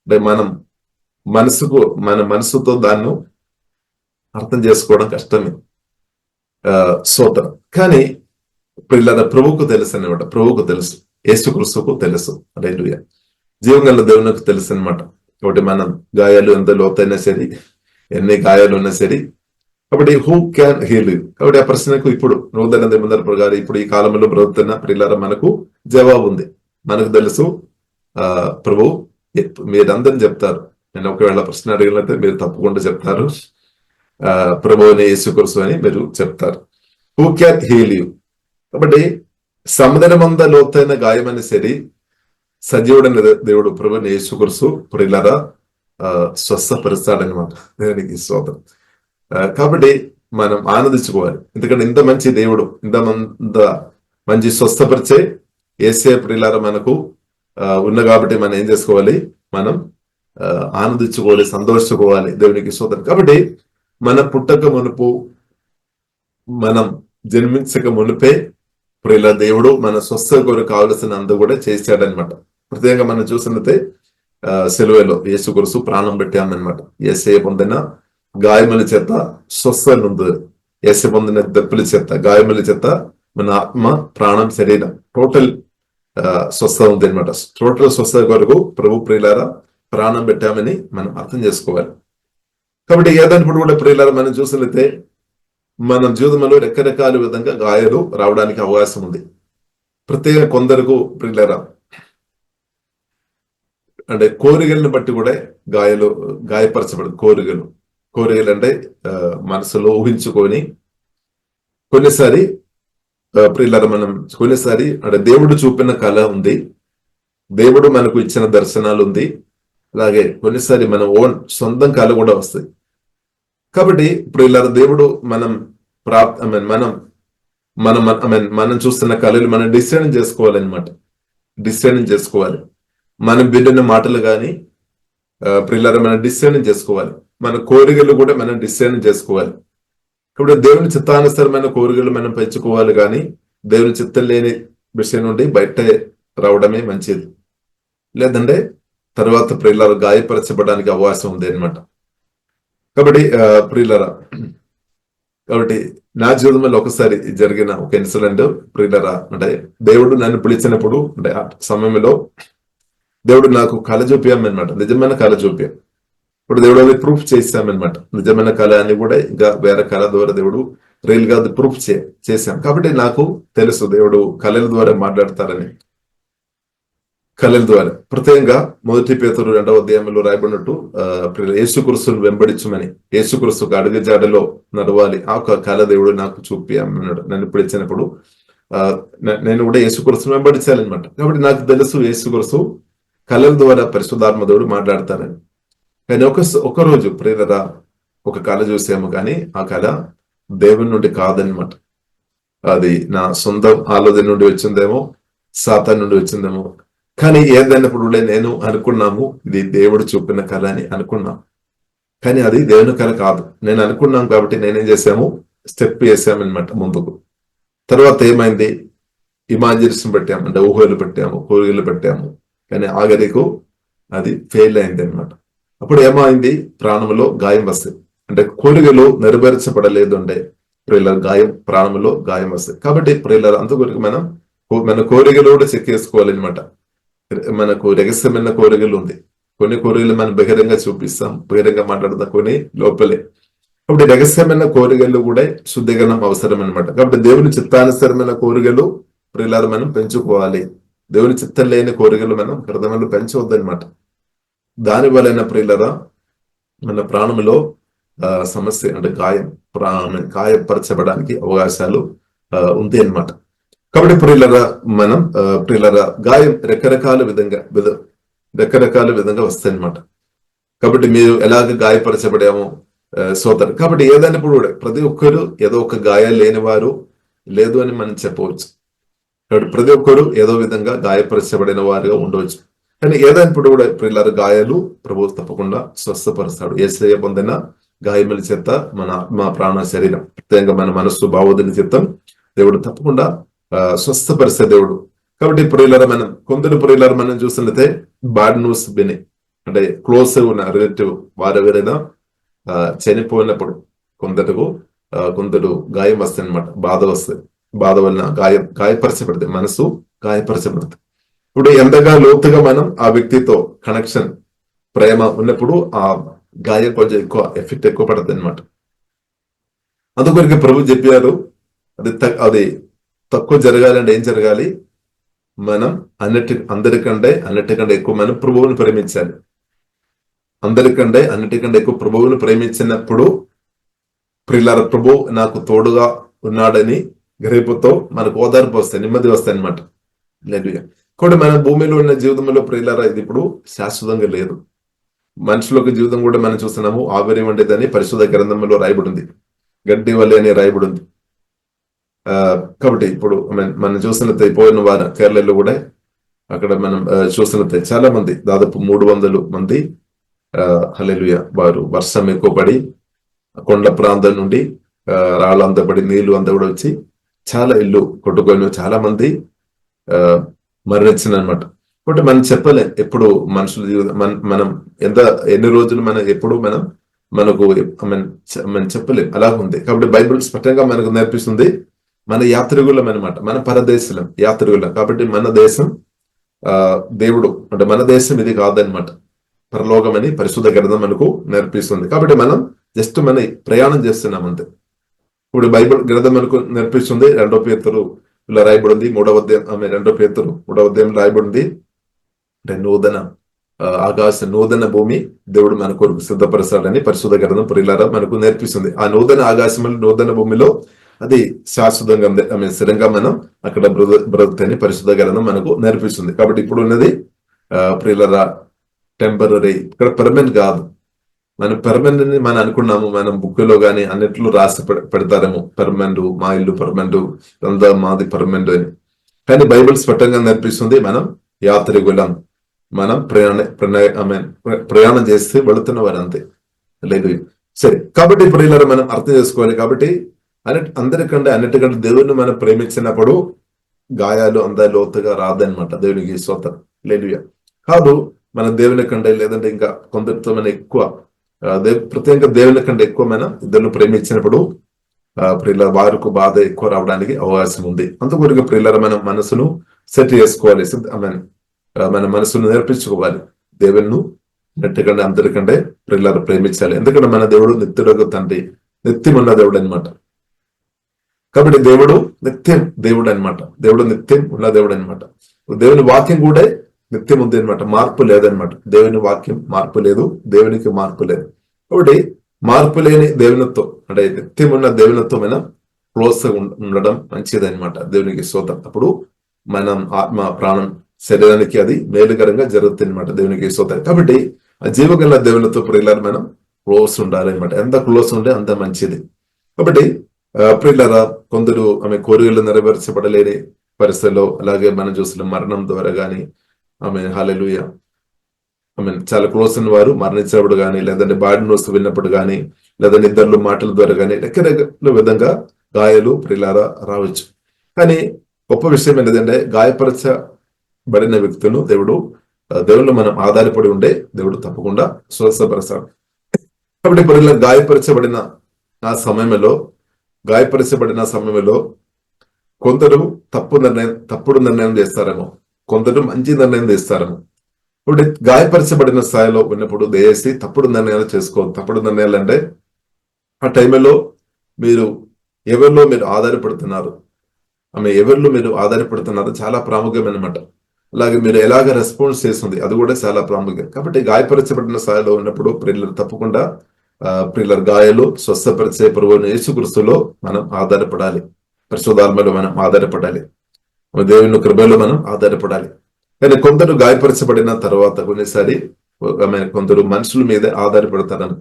అంటే మన మనసుతో దాన్ని అర్థం చేసుకోవడం కష్టమే సోదరం. కానీ ప్రియులారా ప్రభువుకు తెలుసు అనమాట, ప్రభువుకు తెలుసు, యేసుక్రీస్తుకు తెలుసు. హల్లెలూయా. జీవగల దేవునికి తెలుసు అనమాట. కాబట్టి మనం గాయాలు ఎంత లోతైనా సరే, ఎన్ని గాయాలు ఉన్నా సరే, కాబట్టి హూ క్యాన్ హీల్ యూ, కాబట్టి ఆ ప్రశ్నకు ఇప్పుడు నూతన నిబంధన ప్రకారం ఇప్పుడు ఈ కాలంలో బ్రతుకుతున్న ప్రియులారా మనకు జవాబు ఉంది. మనకు తెలుసు ప్రభు మీరందరూ చెప్తారు. నేను ఒకవేళ ప్రశ్న అడిగినట్లయితే మీరు తప్పకుండా చెప్తారు ప్రభువుని యేసుక్రీస్తు అని మీరు చెప్తారు. హూ క్యాన్ హీల్ యూ, కాబట్టి సముద్రమంత లోతైన గాయమని సరి సజీవుడైన దేవుడు ప్రభువుని యేసుక్రీస్తు ప్రియులారా స్వస్థపరుస్తాడనమాట. దేవునికి స్తోత్రం. కాబట్టి మనం ఆనందించుకోవాలి, ఎందుకంటే ఇంత మంచి దేవుడు, ఇంత మంచి స్వస్థపరిచే యేసే ప్రియులారా మనకు ఉన్న కాబట్టి మనం ఏం చేసుకోవాలి, మనం ఆనందించుకోవాలి, సంతోషించుకోవాలి. దేవునికి స్తోత్రం. కాబట్టి మన పుట్టక మునుపు, మనం జన్మించక మునిపే ప్రియుల దేవుడు మన స్వస్థ కొరకు కావలసిన అందు కూడా చేశాడనమాట. ప్రత్యేకంగా మనం చూసినట్లయితే సిలువలో యేసుక్రీస్తు ప్రాణం పెట్టామన్నమాట. యేసయ్య పొందిన గాయముల చేత స్వస్థ ఉంది, యేసయ్య పొందిన దెబ్బల చేత గాయముల చేత మన ఆత్మ, ప్రాణం, శరీరం టోటల్ స్వస్థ ఉంది అనమాట. టోటల్ స్వస్థ కొరకు ప్రభు ప్రియులారా ప్రాణం పెట్టామని మనం అర్థం చేసుకోవాలి. కాబట్టి ఏదైనప్పుడు కూడా ప్రియులారా మనం చూసినట్లయితే మన జీవితంలో రకరకాల విధంగా గాయాలు రావడానికి అవకాశం ఉంది. ప్రత్యేక కొందరకు ప్రియులారా అంటే కోరికలను బట్టి కూడా గాయపరచబడదు. కోరికలు అంటే మనసులో ఊహించుకొని కొన్నిసారి ప్రియులారా మనం కొన్నిసారి అంటే దేవుడు చూపిన కళ ఉంది, దేవుడు మనకు ఇచ్చిన దర్శనాలు ఉంది, అలాగే కొన్నిసారి మన సొంతం కళ కూడా వస్తాయి. కాబట్టి ప్రియులారా దేవుడు మనం చూస్తున్న కళలు మనం డిసైన్ చేసుకోవాలన్నమాట. డిసైన్ చేసుకోవాలి. మనం విన్న మాటలు కానీ ప్రియులారా మనం డిసైన్ చేసుకోవాలి. మన కోరికలు కూడా మనం డిసైన్ చేసుకోవాలి. కాబట్టి దేవుని చిత్తానుసారమైన కోరికలు మనం పెంచుకోవాలి, కానీ దేవుని చిత్తం లేని విషయం నుండి బయట రావడమే మంచిది. లేదంటే తర్వాత ప్రియులారా గాయపరచబడడానికి అవకాశం ఉంది అనమాట. కాబట్టి ప్రియులారా కాబట్టి నా జీవితంలో ఒకసారి జరిగిన ఒక ఇన్సిడెంట్ ప్రియులారా, అంటే దేవుడు నన్ను పిలిచినప్పుడు, అంటే ఆ సమయంలో దేవుడు నాకు కళ చూపామన్నమాట, నిజమైన కళ చూపాం. ఇప్పుడు దేవుడు అది ప్రూఫ్ చేశామన్నమాట. నిజమైన కళ అని కూడా ఇంకా వేరే కళ ద్వారా దేవుడు రియల్ గా అది ప్రూఫ్ చేశాం. కాబట్టి నాకు తెలుసు దేవుడు కళల ద్వారా మాట్లాడతారని. కళల ద్వారా ప్రత్యేకంగా 1 పేతురు 2వ అధ్యాయంలో రాయబడినట్టు యేసుక్రీస్తును వెంబడించమని, యేసుక్రీస్తుకు అడుగుజాడలో నడవాలి, ఆ కళ దేవుడు నాకు చూపామన్నాడు. నన్ను పిలిచినప్పుడు నేను కూడా యేసుక్రీస్తును వెంబడించాలన్నమాట. కాబట్టి నాకు తెలుసు యేసుక్రీస్తు కళల ద్వారా పరిశుద్ధాత్మ దేవుడు మాట్లాడతారని. కానీ ఒక రోజు ప్రేరరా ఒక కళ చూసాము, కానీ ఆ కళ దేవుని నుండి కాదనమాట. అది నా సొంత ఆలోచన నుండి వచ్చిందేమో, సాతాన్ నుండి వచ్చిందేమో. కానీ ఏదైనప్పుడు నేను అనుకున్నాము ఇది దేవుడు చూపిన కళ అని అనుకున్నాం, కానీ అది దేవుని కళ కాదు. నేను అనుకున్నాం కాబట్టి నేనేం చేశాము, స్టెప్ వేసామన్నమాట ముందుకు. తర్వాత ఏమైంది, ఇమాజినేషన్ పెట్టాము, అంటే ఊహలు పెట్టాము, కోరికలు పెట్టాము, కానీ ఆఖరికి అది ఫెయిల్ అయింది అనమాట. అప్పుడు ఏమైంది, ప్రాణంలో గాయం వస్తుంది. అంటే కోరికలు నెరవేర్చబడలేదు అంటే ప్రియుల గాయం, ప్రాణంలో గాయం వస్తుంది. కాబట్టి ప్రియుల అందుకొరకు మన కోరికలు కూడా చెక్ చేసుకోవాలన్నమాట. మనకు రహస్యమైన కోరికలు ఉంది, కొన్ని కోరికలు మనం బహిరంగ చూపిస్తాం, బహిరంగ మాట్లాడతాం, కొన్ని లోపలే. కాబట్టి రహస్యమైన కోరికలు కూడా శుద్ధీకరణం అవసరం అనమాట. కాబట్టి దేవుని చిత్తానుసరమైన కోరికలు ప్రియులారు మనం పెంచుకోవాలి. దేవుని చిత్తం లేని కోరికలు మనం హృదయంలో పెంచవద్దనమాట. దాని వలన ప్రియులరా మన ప్రాణంలో సమస్య అంటే గాయపరచబడానికి అవకాశాలు ఉంది అన్నమాట. కాబట్టి ప్రియులరా గాయం రకరకాల విధంగా వస్తాయి అన్నమాట. కాబట్టి మీరు ఎలాగ గాయపరచబడామో సోదరు. కాబట్టి ఏదైనప్పుడు కూడా ప్రతి ఒక్కరు ఏదో ఒక గాయాలు లేని వారు లేదు అని మనం చెప్పవచ్చు. కాబట్టి ప్రతి ఒక్కరు ఏదో విధంగా గాయపరచబడిన వారుగా ఉండవచ్చు. కానీ ఏదైనప్పుడు కూడా ప్రియులారా గాయాలు ప్రభువు తప్పకుండా స్వస్థపరుస్తాడు. యేసయ్య పొందిన గాయముల చేత మన ఆత్మ, ప్రాణ, శరీరం, ప్రత్యేకంగా మన మనస్సు, భావోద్వేగ చిత్తం దేవుడు తప్పకుండా స్వస్థపరిచే దేవుడు. కాబట్టి ప్రియులారా కొందరు ప్రియులారా మనం చూసినట్లయితే బాడ్ న్యూస్ విని, అంటే క్లోజ్ ఉన్న రిలేటివ్ వారు ఎవరైనా చనిపోయినప్పుడు కొందరు గాయం వస్తాయి అనమాట, బాధ వస్తుంది. బాధ వలన గాయపరచబడుతుంది, మనసు గాయపరచబడుతుంది. ఇప్పుడు ఎంతగా లోతుగా మనం ఆ వ్యక్తితో కనెక్షన్, ప్రేమ ఉన్నప్పుడు ఆ గాయం కొంచెం ఎఫెక్ట్ ఎక్కువ పడుతుంది అనమాట. అందుకొరికి ప్రభు చెప్పారు, అది తక్కువ జరగాలంటే ఏం జరగాలి, మనం అందరికంటే ఎక్కువ మనం ప్రభువుని ప్రేమించాలి. అందరికంటే అన్నిటికంటే ఎక్కువ ప్రభువుని ప్రేమించినప్పుడు ప్రియులారా ప్రభు నాకు తోడుగా ఉన్నాడని గ్రహింపుతో మనకు ఓదార్పు వస్తాయి, నెమ్మది వస్తాయి అనమాట. కాబట్టి మన భూమిలో ఉన్న జీవితంలో ప్రియులారా ఇది ఇప్పుడు శాశ్వతంగా లేదు. మనుషులకు జీవితం కూడా మనం చూస్తున్నాము, ఆవిరి వంటిదని పరిశుద్ధ గ్రంథంలో రాయబడింది, గడ్డి వల్లే అని రాయబడింది. కాబట్టి ఇప్పుడు మనం చూసినట్టు పోయిన వారం కేరళలో కూడా అక్కడ మనం చూసినట్టు చాలా మంది, దాదాపు 300 మంది హల్లెలూయా వారు వర్షం ఎక్కువ పడి కొండ ప్రాంతం నుండి రాళ్ళంతా పడి నీళ్లు అంతా కూడా వచ్చి చాలా ఇల్లు కొట్టుకొని చాలా మంది మరణించింది అనమాట. కాబట్టి మనం చెప్పలేం ఎప్పుడు మనుషుల జీవితం మనం ఎన్ని రోజులు మనం చెప్పలేం, అలా ఉంది. కాబట్టి బైబిల్ స్పష్టంగా మనకు నేర్పిస్తుంది, మన యాత్రికులం అనమాట, మన పరదేశం యాత్రికులం. కాబట్టి మన దేశం దేవుడు అంటే మన దేశం ఇది కాదనమాట, పరలోకం అని పరిశుద్ధ గ్రంథం మనకు నేర్పిస్తుంది. కాబట్టి మనం జస్ట్ ప్రయాణం చేస్తున్నాం అంతే. ఇప్పుడు బైబిల్ గ్రంథం మనకు నేర్పిస్తుంది, 2 పేతురు ఇలా రాయబడింది, 3వ అధ్యాయం 2 పేతురు 3వ అధ్యాయం రాయబడింది, అంటే నూతన ఆకాశ నూతన భూమి దేవుడు మన కొరకు సిద్ధపరచాలని పరిశుద్ధ గ్రంథం ప్రియులారా మనకు నేర్పిస్తుంది. ఆ నూతన ఆకాశంలో నూతన భూమిలో అది శాశ్వతంగా స్థిరంగా మనం అక్కడ బ్రతుకుతని పరిశుద్ధ గ్రంథం మనకు నేర్పిస్తుంది. కాబట్టి ఇప్పుడు ఉన్నది ప్రియులారా టెంపరీ, ఇక్కడ పర్మనెంట్ కాదు. మనం పర్మనెంట్ అని మనం అనుకున్నాము, మనం బుక్లో కానీ అన్నిట్లో రాసి పెడతారేమో పర్మనెంట్, మా ఇల్లు పర్మనెంట్, అంతా మాది పర్మనెంట్ అని. కానీ బైబిల్ స్పష్టంగా నేర్పిస్తుంది మనం యాత్రికులం, మనం ప్రయాణం చేస్తే వెళుతున్న వారు అంతే లేదు. సరే, కాబట్టి ఇప్పుడు ఇలా మనం అర్థం చేసుకోవాలి. కాబట్టి అన్నిటికంటే దేవుడిని మనం ప్రేమించినప్పుడు గాయాలు అంత లోతుగా రాదనమాట. దేవునికి స్తోత్రం లేదు కాదు, మన దేవుని కంటే లేదంటే ఇంకా కొందరితో మనం ఎక్కువ ప్రత్యేకంగా దేవుని కంటే ఎక్కువ మనం ఇద్దరు ప్రేమించినప్పుడు ప్రియుల వారికి బాధ ఎక్కువ రావడానికి అవకాశం ఉంది. అందుకొరకు ప్రియుల మనం మనసును సెట్ చేసుకోవాలి, మన మనసును నేర్పించుకోవాలి. దేవుని నెట్టుకంటే అందరికంటే ప్రియులను ప్రేమించాలి. ఎందుకంటే మన దేవుడు నిత్యుడు తండ్రి, నిత్యం ఉన్న దేవుడు అనమాట. కాబట్టి దేవుడు నిత్యం దేవుడు అనమాట, దేవుడు నిత్యం ఉన్న దేవుడు అనమాట. దేవుని వాక్యం కూడా నిత్యం ఉంది అనమాట, మార్పు లేదనమాట. దేవుని వాక్యం మార్పు లేదు, దేవునికి మార్పు లేదు. కాబట్టి మార్పు లేని దేవునితో అంటే నిత్యం ఉన్న దేవునితో మనం క్లోజ్ ఉండడం మంచిది అనమాట. దేవునికి స్తోత్రం. అప్పుడు మనం ఆత్మ ప్రాణం శరీరానికి అది మేలుకరంగా జరుగుతుంది అనమాట. దేవునికి స్తోత్రం. కాబట్టి ఆ జీవగల దేవునితో ప్రియులారా మనం క్లోజ్ ఉండాలి అనమాట. ఎంత క్లోజ్ ఉంటే అంత మంచిది. కాబట్టి ప్రియులారా కొందరు ఆమె కోరికలు నెరవేర్చబడలేని పరిస్థితుల్లో, అలాగే మనం చూసిన మరణం ద్వారా గాని, ఆమె హల్లెలూయా చాలా క్లోజ్ ఉన్న వారు మరణించినప్పుడు కానీ, లేదంటే బాడీ న్యూస్ విన్నప్పుడు కానీ, లేదా నిద్రలు మాటల ద్వారా కానీ రకరకాల విధంగా గాయాలు ప్రియులారా రావచ్చు. కానీ గొప్ప విషయం ఏంటంటే గాయపరచబడిన వ్యక్తులను దేవుళ్ళు మనం ఆధారపడి ఉండే దేవుడు తప్పకుండా స్వస్థపరుస్తాడు. కాబట్టి ప్రియుల గాయపరచబడిన సమయంలో కొందరు తప్పుడు నిర్ణయం చేస్తారేమో, కొందరు మంచి నిర్ణయం చేస్తారేమో. ఇప్పుడు గాయపరచబడిన స్థాయిలో ఉన్నప్పుడు దయచేసి తప్పుడు నిర్ణయాలు చేసుకోవద్దు. తప్పుడు నిర్ణయాలు అంటే ఆ టైంలో మీరు ఎవరిలో మీరు ఆధారపడుతున్నారు, ఎవరిలో మీరు ఆధారపడుతున్నారు చాలా ప్రాముఖ్యమైన అన్నమాట. అలాగే మీరు ఎలాగ రెస్పాన్స్ చేస్తుంది అది కూడా చాలా ప్రాముఖ్యం. కాబట్టి గాయపరచబడిన స్థాయిలో ఉన్నప్పుడు ప్రియులు తప్పకుండా ప్రియుల గాయాలు స్వస్థపరిచే ప్రభువైన యేసుక్రీస్తులో మనం ఆధారపడాలి. పరిశుద్ధాత్మలో మనం ఆధారపడాలి. దేవుని కృపలో మనం ఆధారపడాలి. కానీ కొందరు గాయపరచబడిన తర్వాత కొన్నిసారి కొందరు మనుషుల మీదే ఆధారపడతారని,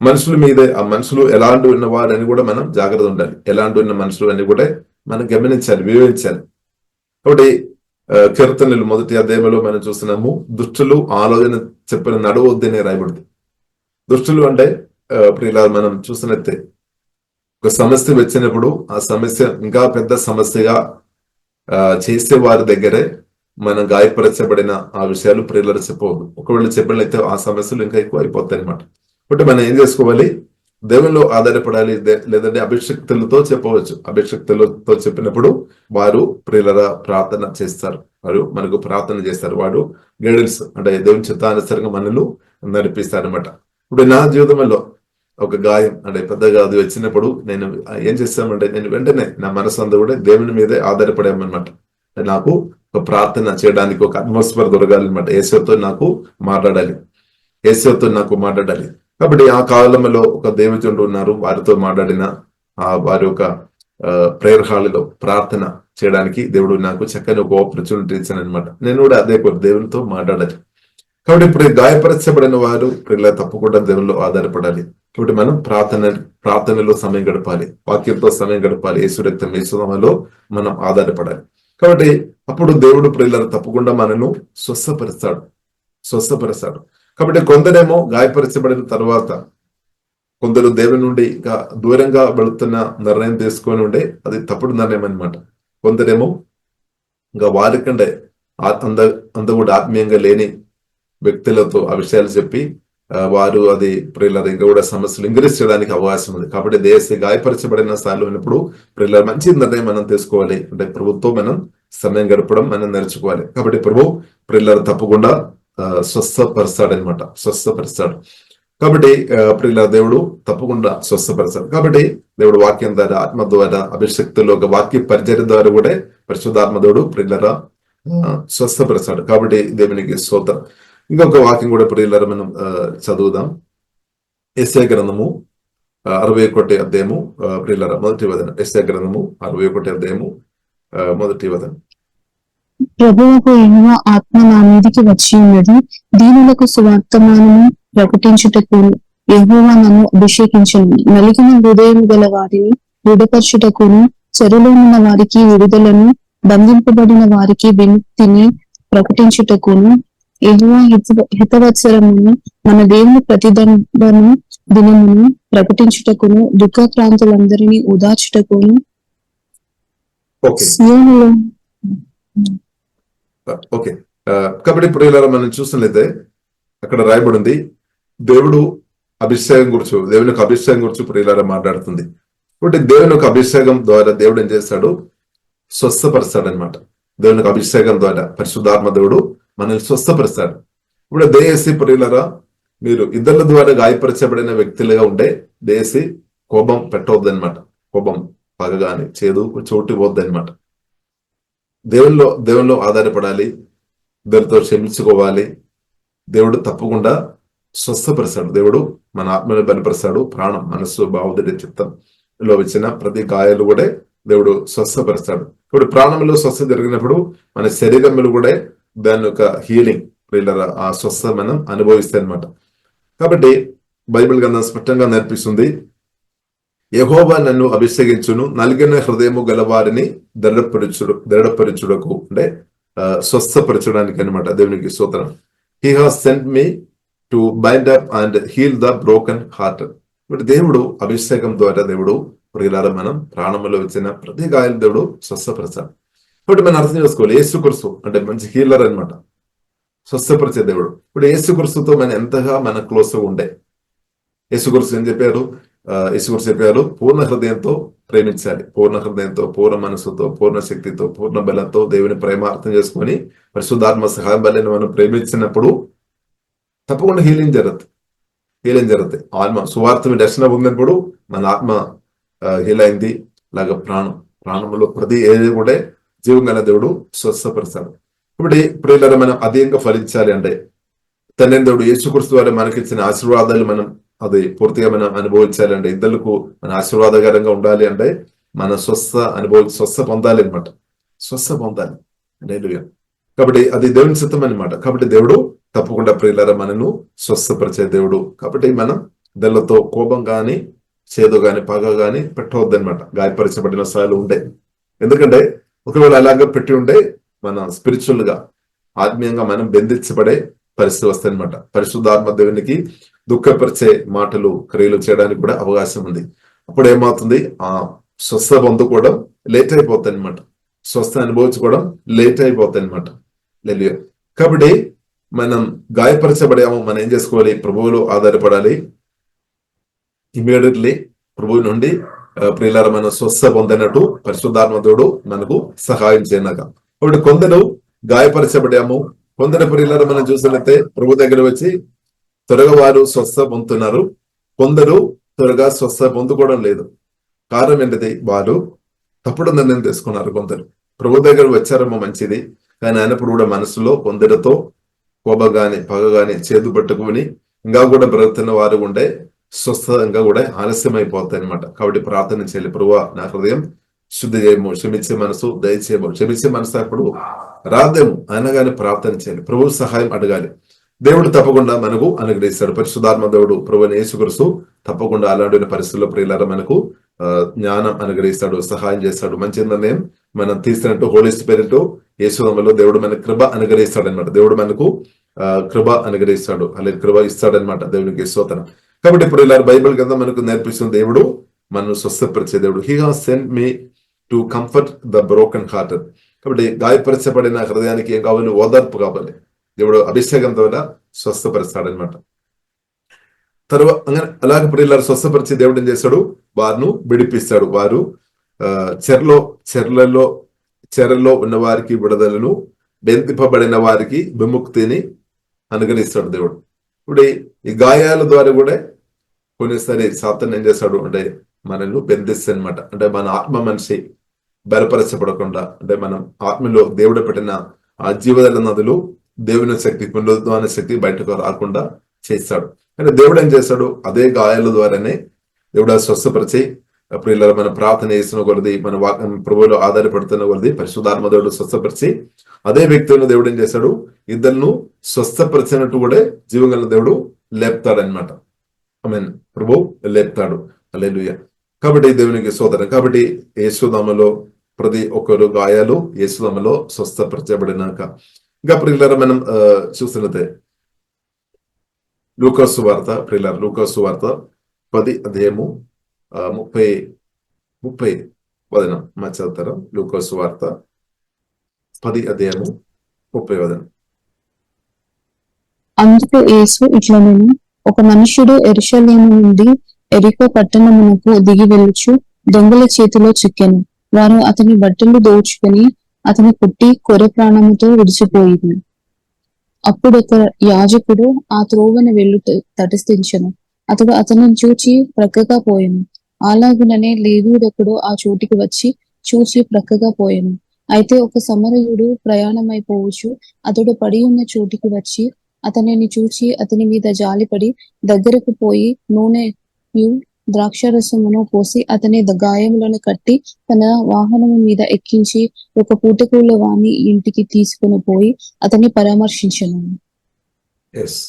మనుషుల మీదే ఆ మనుషులు ఎలాంటి ఉన్నవారు అని కూడా మనం జాగ్రత్త ఉండాలి. ఎలాంటి ఉన్న మనుషులు అని కూడా మనం గమనించాలి, వివరించాలి. కాబట్టి కీర్తనలు 1వ అధ్యాయంలో మనం చూస్తున్నాము, దుష్టులు ఆలోచన చెప్పిన నడవద్దని రాయబడింది. దుష్టులు అంటే ప్రియుల మనం చూసినట్టే ఒక సమస్య వచ్చినప్పుడు ఆ సమస్య ఇంకా పెద్ద సమస్యగా చేసే వారి దగ్గరే మనం గాయపరచబడిన ఆ విషయాలు ప్రియులకు చెప్పవద్దు. ఒకవేళ చెప్పినట్లయితే ఆ సమస్యలు ఇంకా ఎక్కువ అయిపోతాయి అనమాట. కాబట్టి మనం ఏం చేసుకోవాలి, దేవునిలో ఆధారపడాలి. లేదంటే అభిషక్తులతో చెప్పవచ్చు. అభిషక్తులతో చెప్పినప్పుడు వారు ప్రియుల ప్రార్థన చేస్తారు, వారు మనకు ప్రార్థన చేస్తారు, వాడు గైడెన్స్ అంటే దేవుని చిత్తానుసారంగా మనల్ని నడిపిస్తారు అనమాట. ఇప్పుడు నా జీవితంలో ఒక గాయం అంటే పెద్దగా అది వచ్చినప్పుడు నేను ఏం చేస్తామంటే నేను వెంటనే నా మనసు అంతా కూడా దేవుని మీదే ఆధారపడామన్నమాట. నాకు ఒక ప్రార్థన చేయడానికి ఒక అట్మాస్ఫియర్ దొరకాలి అనమాట. యేసుతో నాకు మాట్లాడాలి. కాబట్టి ఆ కాలంలో ఒక దేవజనుడు ఉన్నారు, వారితో మాట్లాడిన వారి యొక్క ప్రేయర్ హాల్లో ప్రార్థన చేయడానికి దేవుడు నాకు చక్కని ఒక ఆపర్చునిటీ ఇచ్చాను అనమాట. నేను కూడా అదే దేవునితో మాట్లాడాలి. కాబట్టి ఇప్పుడు గాయపరచబడిన వారు ఇలా తప్పకుండా దేవునిలో ఆధారపడాలి. కాబట్టి మనం ప్రార్థనలో సమయం గడపాలి, వాక్యంతో సమయం గడపాలి, యేసు రక్తం యేసునామములో మనం ఆధారపడాలి. కాబట్టి అప్పుడు దేవుడు ప్రియులను తప్పకుండా మనను స్వస్థపరుస్తాడు. కాబట్టి కొందరేమో గాయపరచబడిన తర్వాత కొందరు దేవుని నుండి ఇంకా దూరంగా వెళుతున్న నిర్ణయం తీసుకొని ఉండే అది తప్పుడు నిర్ణయం అనమాట. కొందరేమో ఇంకా వారికంటే అంత కూడా ఆత్మీయంగా లేని వ్యక్తులతో ఆ విషయాలు చెప్పి వారు అది ప్రియుల ఇంకా కూడా సమస్యలు ఇంక్రీజ్ చేయడానికి అవకాశం ఉంది. కాబట్టి గాయపరచబడిన స్థాయిలో ఉన్నప్పుడు ప్రియుల మంచి నిర్ణయం మనం తీసుకోవాలి. అంటే ప్రభుత్వం మనం సమయం గడపడం మనం నేర్చుకోవాలి. కాబట్టి ప్రభు ప్రియులను తప్పకుండా స్వస్థపరుస్తాడు. కాబట్టి ప్రియుల దేవుడు తప్పకుండా స్వస్థపరుస్తాడు. కాబట్టి దేవుడు వాక్యం ద్వారా, ఆత్మ ద్వారా, అభిషక్తులు ఒక వాక్య పరిచర్య ద్వారా కూడా పరిశుద్ధాత్మ దేవుడు ప్రియులరా స్వస్థపరుస్తాడు. కాబట్టి దేవునికి స్తోత్రం. ఇంకొక వాక్యం కూడా ప్రియులరా మనం చదువుదాం. యెషయా గ్రంథము 61 అధ్యాయము ప్రియులరా మొదటి వచనం. యెషయా గ్రంథము 61 అధ్యాయము మొదటి వచనం. ప్రభువుకు యెహోవా ఆత్మ నా మీదికి వచ్చి ఉన్నది, దీనులకు సువార్తమానము ప్రకటించుటకు యెహోవా నన్ను అభిషేకించను, నలిగిన హృదయం గల వారిని దృఢపరచుటకును, చెరలో ఉన్న వారికి విడుదలను, బంధింపబడిన వారికి విముక్తిని ప్రకటించుటకును, యెహోవా హితవత్సరమును మన దేవుని ప్రతిదండను దినమును ప్రకటించుటకును, దుఃఖక్రాంతులందరినీ ఓదార్చుటకును, సియోనులో ఓకే. కాబట్టి ఇప్పుడు ఇలా మనం చూసినట్లయితే అక్కడ రాయబడింది దేవుని యొక్క అభిషేకం గురించి ఇప్పుడు ఇలా మాట్లాడుతుంది. కాబట్టి దేవుని యొక్క అభిషేకం ద్వారా దేవుడు ఏం చేస్తాడు, స్వస్థపరుస్తాడు అనమాట. దేవుని యొక్క అభిషేకం ద్వారా పరిశుద్ధాత్మ దేవుడు మనల్ని స్వస్థపరుస్తాడు. ఇప్పుడు దయచేసి ప్రియులరా మీరు ఇద్దరి ద్వారా గాయపరచబడిన వ్యక్తులుగా ఉంటే దయచేసి కోపం పెట్టవద్దు అనమాట. కోపం పగగాని చేదు చోటు పోద్ది అనమాట. దేవునిలో ఆధారపడాలి, ఇద్దరితో క్షమించుకోవాలి. దేవుడు తప్పకుండా స్వస్థపరుస్తాడు. దేవుడు మన ఆత్మను బలపరుస్తాడు. ప్రాణం, మనస్సు, భావోదయ చిత్తంలో వచ్చిన ప్రతి గాయాలు కూడా దేవుడు స్వస్థపరుస్తాడు. ఇప్పుడు ప్రాణంలో స్వస్థ జరిగినప్పుడు మన శరీరంలో కూడా దాని యొక్క హీలింగ్ ప్రియులారా, ఆ స్వస్థత మనం అనుభవిస్తాయి అనమాట. కాబట్టి బైబిల్ గ్రంథం స్పష్టంగా నేర్పిస్తుంది, యెహోవా నన్ను అభిషేకించును, నలిగిన హృదయము గలవారిని దృఢపరచుటకు, అంటే స్వస్థపరచడానికి అనమాట. దేవునికి స్తోత్రం. He has sent me to bind up and heal the broken heart. ఇప్పుడు దేవుడు అభిషేకం ద్వారా దేవుడు ప్రియులారా మనం ప్రాణంలో వచ్చిన ప్రతి గాయాలు దేవుడు స్వస్థపరచాలి. కాబట్టి మనం అర్థం చేసుకోవాలి, యేసుక్రీస్తు అంటే మంచి హీలర్ అనమాట, స్వస్థపరిచే దేవుడు. ఇప్పుడు యేసుక్రీస్తుతో మనం ఎంతగా మన క్లోజ్ ఉండే, యేసుక్రీస్తు ఏం చెప్పారు? యేసుక్రీస్తు చెప్పారు, పూర్ణ హృదయంతో ప్రేమించాలి, పూర్ణ హృదయంతో, పూర్ణ మనసుతో, పూర్ణ శక్తితో, పూర్ణ బలంతో దేవుని ప్రేమ అర్థం చేసుకొని పరిశుద్ధాత్మ సహాయం వల్ల మనం ప్రేమించినప్పుడు తప్పకుండా హీలింగ్ జరుగుతుంది. ఆత్మ సువార్త దర్శనం పొందినప్పుడు మన ఆత్మ హీల్ అయింది. లాగా ప్రాణంలో ప్రతి ఏది కూడా జీవం గల దేవుడు స్వస్థపరుస్తాడు. ఇప్పుడు ప్రియులారా మనం అధికంగా ఫలించాలి అంటే తండ్రి దేవుడు యేసుక్రీస్తు ద్వారా మనకిచ్చిన ఆశీర్వాదాలు మనం అది పూర్తిగా మనం అనుభవించాలి అంటే, ఇద్దరులకు మన ఆశీర్వాదకరంగా ఉండాలి అంటే మన స్వస్థ పొందాలి అనమాట, స్వస్థ పొందాలి. కాబట్టి అది దేవుని చిత్తం అనమాట. కాబట్టి దేవుడు తప్పకుండా ప్రియులారా మనను స్వస్థపరిచే దేవుడు. కాబట్టి మనం ఇద్దరితో కోపం గాని, చేదు గాని, పగ గాని పెట్టవద్దు అనమాట. గాయపరచబడిన స్థాయిలో ఉండే, ఎందుకంటే ఒకవేళ అలాగా పెట్టి ఉండే మన స్పిరిచువల్ గా, ఆత్మీయంగా మనం బంధించబడే పరిస్థితి వస్తాయి అనమాట. పరిశుద్ధాత్మ దేవునికి దుఃఖపరిచే మాటలు, క్రియలు చేయడానికి కూడా అవకాశం ఉంది. అప్పుడు ఏమవుతుంది? ఆ స్వస్థ పొందుకోవడం లేట్ అయిపోతాయి అనమాట, స్వస్థ అనుభవించుకోవడం లేట్ అయిపోతాయి అనమాట. కాబట్టి మనం గాయపరచబడాము, మనం ఏం చేసుకోవాలి? ప్రభువులో ఆధారపడాలి. ఇమీడియట్లీ ప్రభువు నుండి ప్రియులారా మనం స్వస్థ పొందినట్టు పరిశుద్ధాత్మ దేవుడు మనకు సహాయం చేయనగా. ఇప్పుడు కొందరు గాయపరచబడాము, కొందరు ప్రియులారా మనం చూసినట్లయితే ప్రభు దగ్గర వచ్చి త్వరగా వారు స్వస్థ పొందుతున్నారు, కొందరు త్వరగా స్వస్థ పొందుకోవడం లేదు. కారణం ఏంటిది? వారు తప్పుడు నిర్ణయం తీసుకున్నారు. కొందరు ప్రభు దగ్గర వచ్చారేమో మంచిది, కానీ అయినప్పుడు కూడా మనసులో కొందరితో కోప గాని, పగ గాని, చేదు పట్టుకుని ఇంకా కూడా బ్రతున్న వారు ఉండే స్వస్థంగా కూడా ఆలస్యం అయిపోతాయి అనమాట. కాబట్టి ప్రార్థన చేయాలి, ప్రభువా నా హృదయం శుద్ధి చేయము, క్షమించే మనసు దయచేయము. క్షమించే మనసు అప్పుడు రాదేమో, అయినా కానీ ప్రార్థన చేయాలి, ప్రభు సహాయం అడగాలి. దేవుడు తప్పకుండా మనకు అనుగ్రహిస్తాడు. పరిశుద్ధాత్మ దేవుడు ప్రభువైన యేసుక్రీస్తు తప్పకుండా అలాంటి పరిస్థితుల్లో ప్రియులారా మనకు జ్ఞానం అనుగ్రహిస్తాడు, సహాయం చేస్తాడు. మంచి నిర్ణయం మనం తీసినట్టు హోలీ స్పిరిట్ యేసునామములో దేవుడు మనకు కృప అనుగ్రహిస్తాడు అనమాట. దేవుడు మనకు కృప అనుగ్రహిస్తాడు, అలాగే కృప ఇస్తాడనమాట. దేవునికి స్తోత్రం. కాబట్టి ఇప్పుడు ఇలా బైబిల్ గ్రంథం మనకు నేర్పిస్తున్న దేవుడు మనను స్వస్థపరిచే దేవుడు. He has sent me to comfort the broken hearted. కాబట్టి గాయపరచబడిన హృదయానికి ఏం కావాలి? ఓదార్పు కావాలి. దేవుడు అభిషేకం ద్వారా స్వస్థపరుస్తాడనమాట. తర్వాత అలాగే ప్రియులారా స్వస్థపరిచి దేవుడు ఏం చేస్తాడు? వారిను విడిపిస్తాడు. వారు చెరలో ఉన్న వారికి విడుదలను, బెందింపబడిన వారికి విముక్తిని అనుగ్రహిస్తాడు దేవుడు. ఇప్పుడు ఈ గాయాల ద్వారా కూడా కొన్నిసారి సాతాను ఏం చేస్తాడు అంటే మనల్ని బెందిస్తాడు అనమాట. అంటే మన ఆత్మ మనిషి బలపరచబడకుండా, అంటే మనం ఆత్మలో దేవుడు పెట్టిన ఆ జీవజల నదులు, దేవుని శక్తి, పునరుద్ధాన శక్తి బయటకు రాకుండా చేస్తాడు. కానీ దేవుడు ఏం చేస్తాడు? అదే గాయాల ద్వారానే దేవుడు స్వస్థపరిచి ప్రియులారా మన ప్రార్థన చేసిన కొలది, మన ప్రభువులో ఆధారపడుతున్న కొలది పరిశుద్ధాత్మ దేవుడు స్వస్థపరిచి అదే వ్యక్తులను దేవుడు ఏం చేశాడు? ఇద్దరును స్వస్థపరిచినట్టు కూడా జీవగల దేవుడు లేపుతాడనమాట. ఆమేన్. ప్రభు లేపుతాడు. హల్లెలూయా. కాబట్టి దేవునికి స్తోత్రం. కాబట్టి యేసునామములో ప్రతి ఒక్కరు గాయాలు యేసునామములో స్వస్థపరచబడినాక, ఇంకా ప్రియులారా మనం చూస్తున్నదే లూకా సువార్త, ప్రియులారా లూకా సువార్త 10 అధ్యాయము 30 వదనం చదువుతారా? లూకా సువార్త 10 అధ్యాయము 30 వదనం. అందుకు యేసు ఇట్లనెను, ఒక మనుష్యుడు యెరూషలేము నుండి యెరికో పట్టణమునకు దిగి వెళ్ళుచు దొంగల చేతిలో చిక్కెను. వారు అతని బట్టలు దోచుకొని అతని కొట్టి కొర ప్రాణముతో విడిచిపోయింది. అప్పుడు ఒక యాజకుడు ఆ త్రోవన వెళ్ళు తటస్థించెను. అతడు అతనిని చూచి ప్రక్కగా పోయెను. అలాగుననే లేవీయుడొకడు ఆ చోటికి వచ్చి చూచి ప్రక్కగా పోయెను. అయితే ఒక సమరయుడు ప్రయాణమైపోవచ్చు అతడు పడి ఉన్న చోటికి వచ్చి అతనిని చూచి అతని మీద జాలిపడి దగ్గరకు పోయి నూనెయు ద్రాక్షారసమును పోసి అతని గాయములను కట్టి తన వాహనము మీద ఎక్కించి ఒక పూటకూళ్ళ వాణి ఇంటికి తీసుకుని పోయి అతన్ని పరామర్శించను. ఎస్.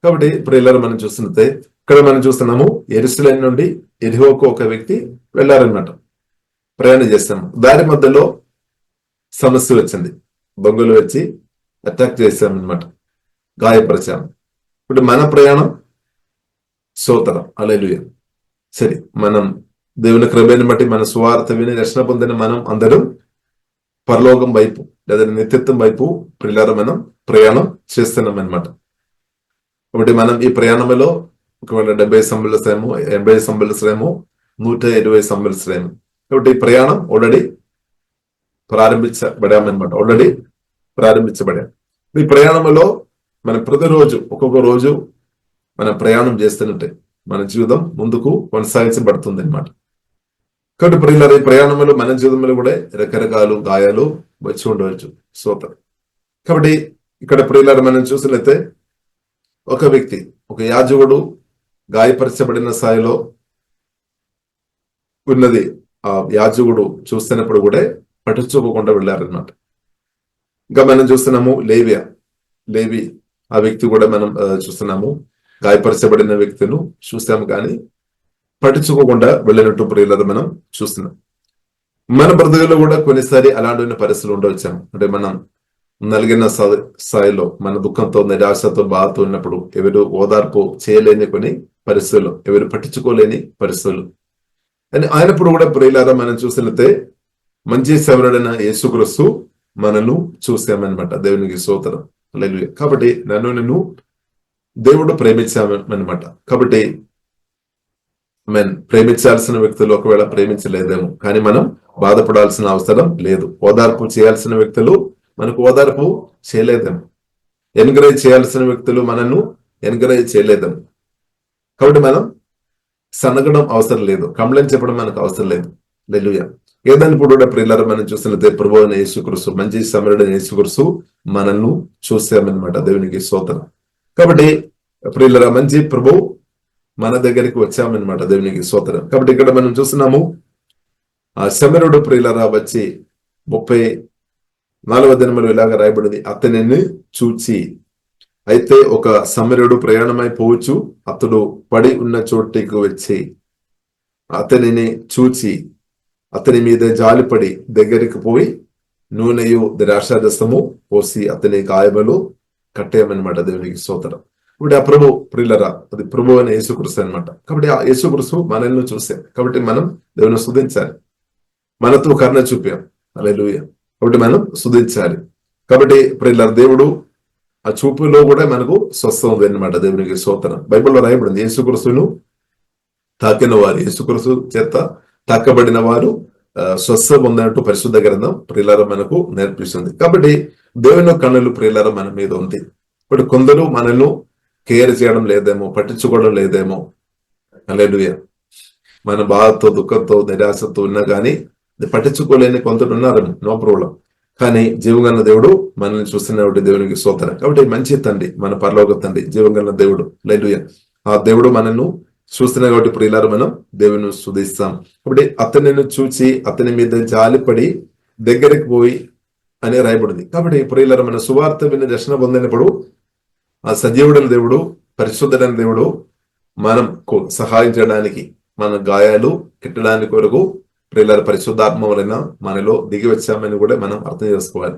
కాబట్టి ఇప్పుడు ఇలా మనం చూస్తున్నట్టే ఇక్కడ మనం చూస్తున్నాము యెరూషలేము నుండి యెరిహోకు ఒక వ్యక్తి వెళ్ళారనమాట. ప్రయాణం చేస్తాము. దారి మధ్యలో సమస్య వచ్చింది. దొంగలు వచ్చి అటాక్ చేశామన్నమాట, గాయపరిచాము. ఇప్పుడు మన ప్రయాణం సోతరం. హల్లెలూయా. సరే, మనం దేవుని కృపను బట్టి మన సువార్త విని రక్షణ పొందిన మనం అందరం పరలోకం వైపు లేదా నిత్యత్వం వైపు ప్రియులారా మనం ప్రయాణం చేస్తున్నాం అన్నమాట. కాబట్టి మనం ఈ ప్రయాణంలో ఒకవేళ 70 సంవత్సరమో 80 సంవత్సరమో 120 సంవత్సరమో, కాబట్టి ఈ ప్రయాణం ఆల్రెడీ ప్రారంభించబడామన్నమాట. ఈ ప్రయాణంలో మనం ప్రతిరోజు ఒక్కొక్క రోజు మనం ప్రయాణం చేస్తున్నట్టే మన జీవితం ముందుకు కొనసాగించబడుతుంది అన్నమాట. కాబట్టి ప్రియులారా, ఈ ప్రయాణంలో మన జీవితంలో కూడా రకరకాల గాయాలు వచ్చి ఉండవచ్చు. సోదరు. కాబట్టి ఇక్కడ ప్రియులారా మనం చూసినట్లయితే ఒక వ్యక్తి, ఒక యాజకుడు గాయపరచబడిన స్థాయిలో ఉన్నది ఆ యాజకుడు చూస్తున్నప్పుడు కూడా పట్టించుకోకుండా వెళ్ళారనమాట. ఇంకా మనం చూస్తున్నాము లేవి ఆ వ్యక్తి కూడా మనం చూస్తున్నాము. గాయపరచబడిన వ్యక్తులను చూస్తాము కానీ పట్టించుకోకుండా వెళ్ళినట్టు ప్రియులను మనం చూస్తున్నాం. మన బ్రతుకుల్లో కూడా కొన్నిసారి అలాంటి పరిస్థితులు ఉండవచ్చాము. అంటే మనం నలిగిన స్థాయిలో మన దుఃఖంతో, నిరాశతో, బాధతో ఉన్నప్పుడు ఎవరు ఓదార్పు చేయలేని కొన్ని పరిస్థితులు, ఎవరు పట్టించుకోలేని పరిస్థితులు అని అయినప్పుడు కూడా ప్రియులారా మనం చూసినట్లయితే మంచి సేవకుడైన యేసుక్రీస్తు మనను చూసామన్నమాట. దేవునికి స్తోత్రం. హల్లెలూయా. కాబట్టి నిన్ను దేవుడు ప్రేమించామన్నమాట. కాబట్టి ప్రేమించాల్సిన వ్యక్తులు ఒకవేళ ప్రేమించలేదేమో, కానీ మనం బాధపడాల్సిన అవసరం లేదు. ఓదార్పు చేయాల్సిన వ్యక్తులు మనకు ఓదార్పు చేయలేదేమో, ఎన్కరేజ్ చేయాల్సిన వ్యక్తులు మనను ఎన్కరేజ్ చేయలేదేమో. కాబట్టి మనం సన్నగడం అవసరం లేదు, కంప్లైంట్ చెప్పడం మనకు అవసరం లేదు. హల్లెలూయా. ఏదైనప్పుడు కూడా ప్రియులారా మనం చూసినట్లయితే ప్రభువు అయిన యేసుక్రీస్తు, మంచి సమరుడైన యేసుక్రీస్తు మనల్ని చూసామన్నమాట. దేవునికి స్తోత్రం. కాబట్టి ప్రియులారా మంచి ప్రభువు మన దగ్గరికి వచ్చామన్నమాట. దేవునికి స్తోత్రం. కాబట్టి ఇక్కడ మనం చూస్తున్నాము ఆ సమరుడు ప్రియులారా వచ్చి 34వ దినములు ఇలాగ రాయబడింది. అతనిని చూచి, అయితే ఒక సమరుడు ప్రయాణమైపోవచ్చు, అతడు పడి ఉన్న చోటికి వచ్చి అతనిని చూచి అతని మీద జాలిపడి దగ్గరికి పోయి నూనెయు ద్రాక్షారసము పోసి అతని గాయములు కట్టేయమన్నమాట. దేవునికి స్తోత్రం. ఇప్పుడు ఆ ప్రభు ప్రియులరా, అది ప్రభు అని యేసుక్రీస్తు అనమాట. కాబట్టి ఆ యేసుక్రీస్తు మనల్ని చూసాం. కాబట్టి మనం దేవుని స్తుతించాలి. మనతో కరుణ చూపాం. హల్లెలూయా. కాబట్టి మనం స్తుతించాలి. కాబట్టి ప్రియులరా, దేవుడు ఆ చూపులో కూడా మనకు స్వస్థం ఉంది అనమాట. దేవునికి స్తోత్రం. బైబిల్లో రాయబడింది, యేసుక్రీస్తును తాకిన వారు, యేసుక్రీస్తు చేత తాకబడిన వారు స్వస్థ పొందినట్టు పరిశుద్ధ గ్రంథం ప్రియులారా మనకు నేర్పిస్తుంది. కాబట్టి దేవుని కన్నులు ప్రియులారా మన మీద ఉంది. ఇప్పుడు కొందరు మనల్ని కేర్ చేయడం లేదేమో, పట్టించుకోవడం లేదేమో. హల్లెలూయా. మన బాధతో, దుఃఖంతో, నిరాశతో ఉన్నా కానీ పట్టించుకోలేని కొందరు ఉన్నారు, నో ప్రాబ్లం. కానీ జీవగల దేవుడు మనల్ని చూస్తున్నటువంటి దేవునికి స్తోత్రం. కాబట్టి మంచి తండ్రి, మన పరలోక తండ్రి, జీవగల దేవుడు. హల్లెలూయా. ఆ దేవుడు మనల్ని చూస్తున్నా కాబట్టి ప్రియులారా మనం దేవుని స్తుతిస్తాం. కాబట్టి అతనిని చూచి అతని మీద జాలిపడి దగ్గరికి పోయి అని రాయబడింది. కాబట్టి ప్రియులారా మన సువార్త విని రక్షణ పొందినప్పుడు ఆ సజీవుడైన దేవుడు, పరిశుద్ధుడైన దేవుడు మనకు సహాయం చేయడానికి, మన గాయాలు కిట్టడానికి కొరకు ప్రియులారా పరిశుద్ధాత్మ వలన మనలో దిగి వచ్చామని కూడా మనం అర్థం చేసుకోవాలి.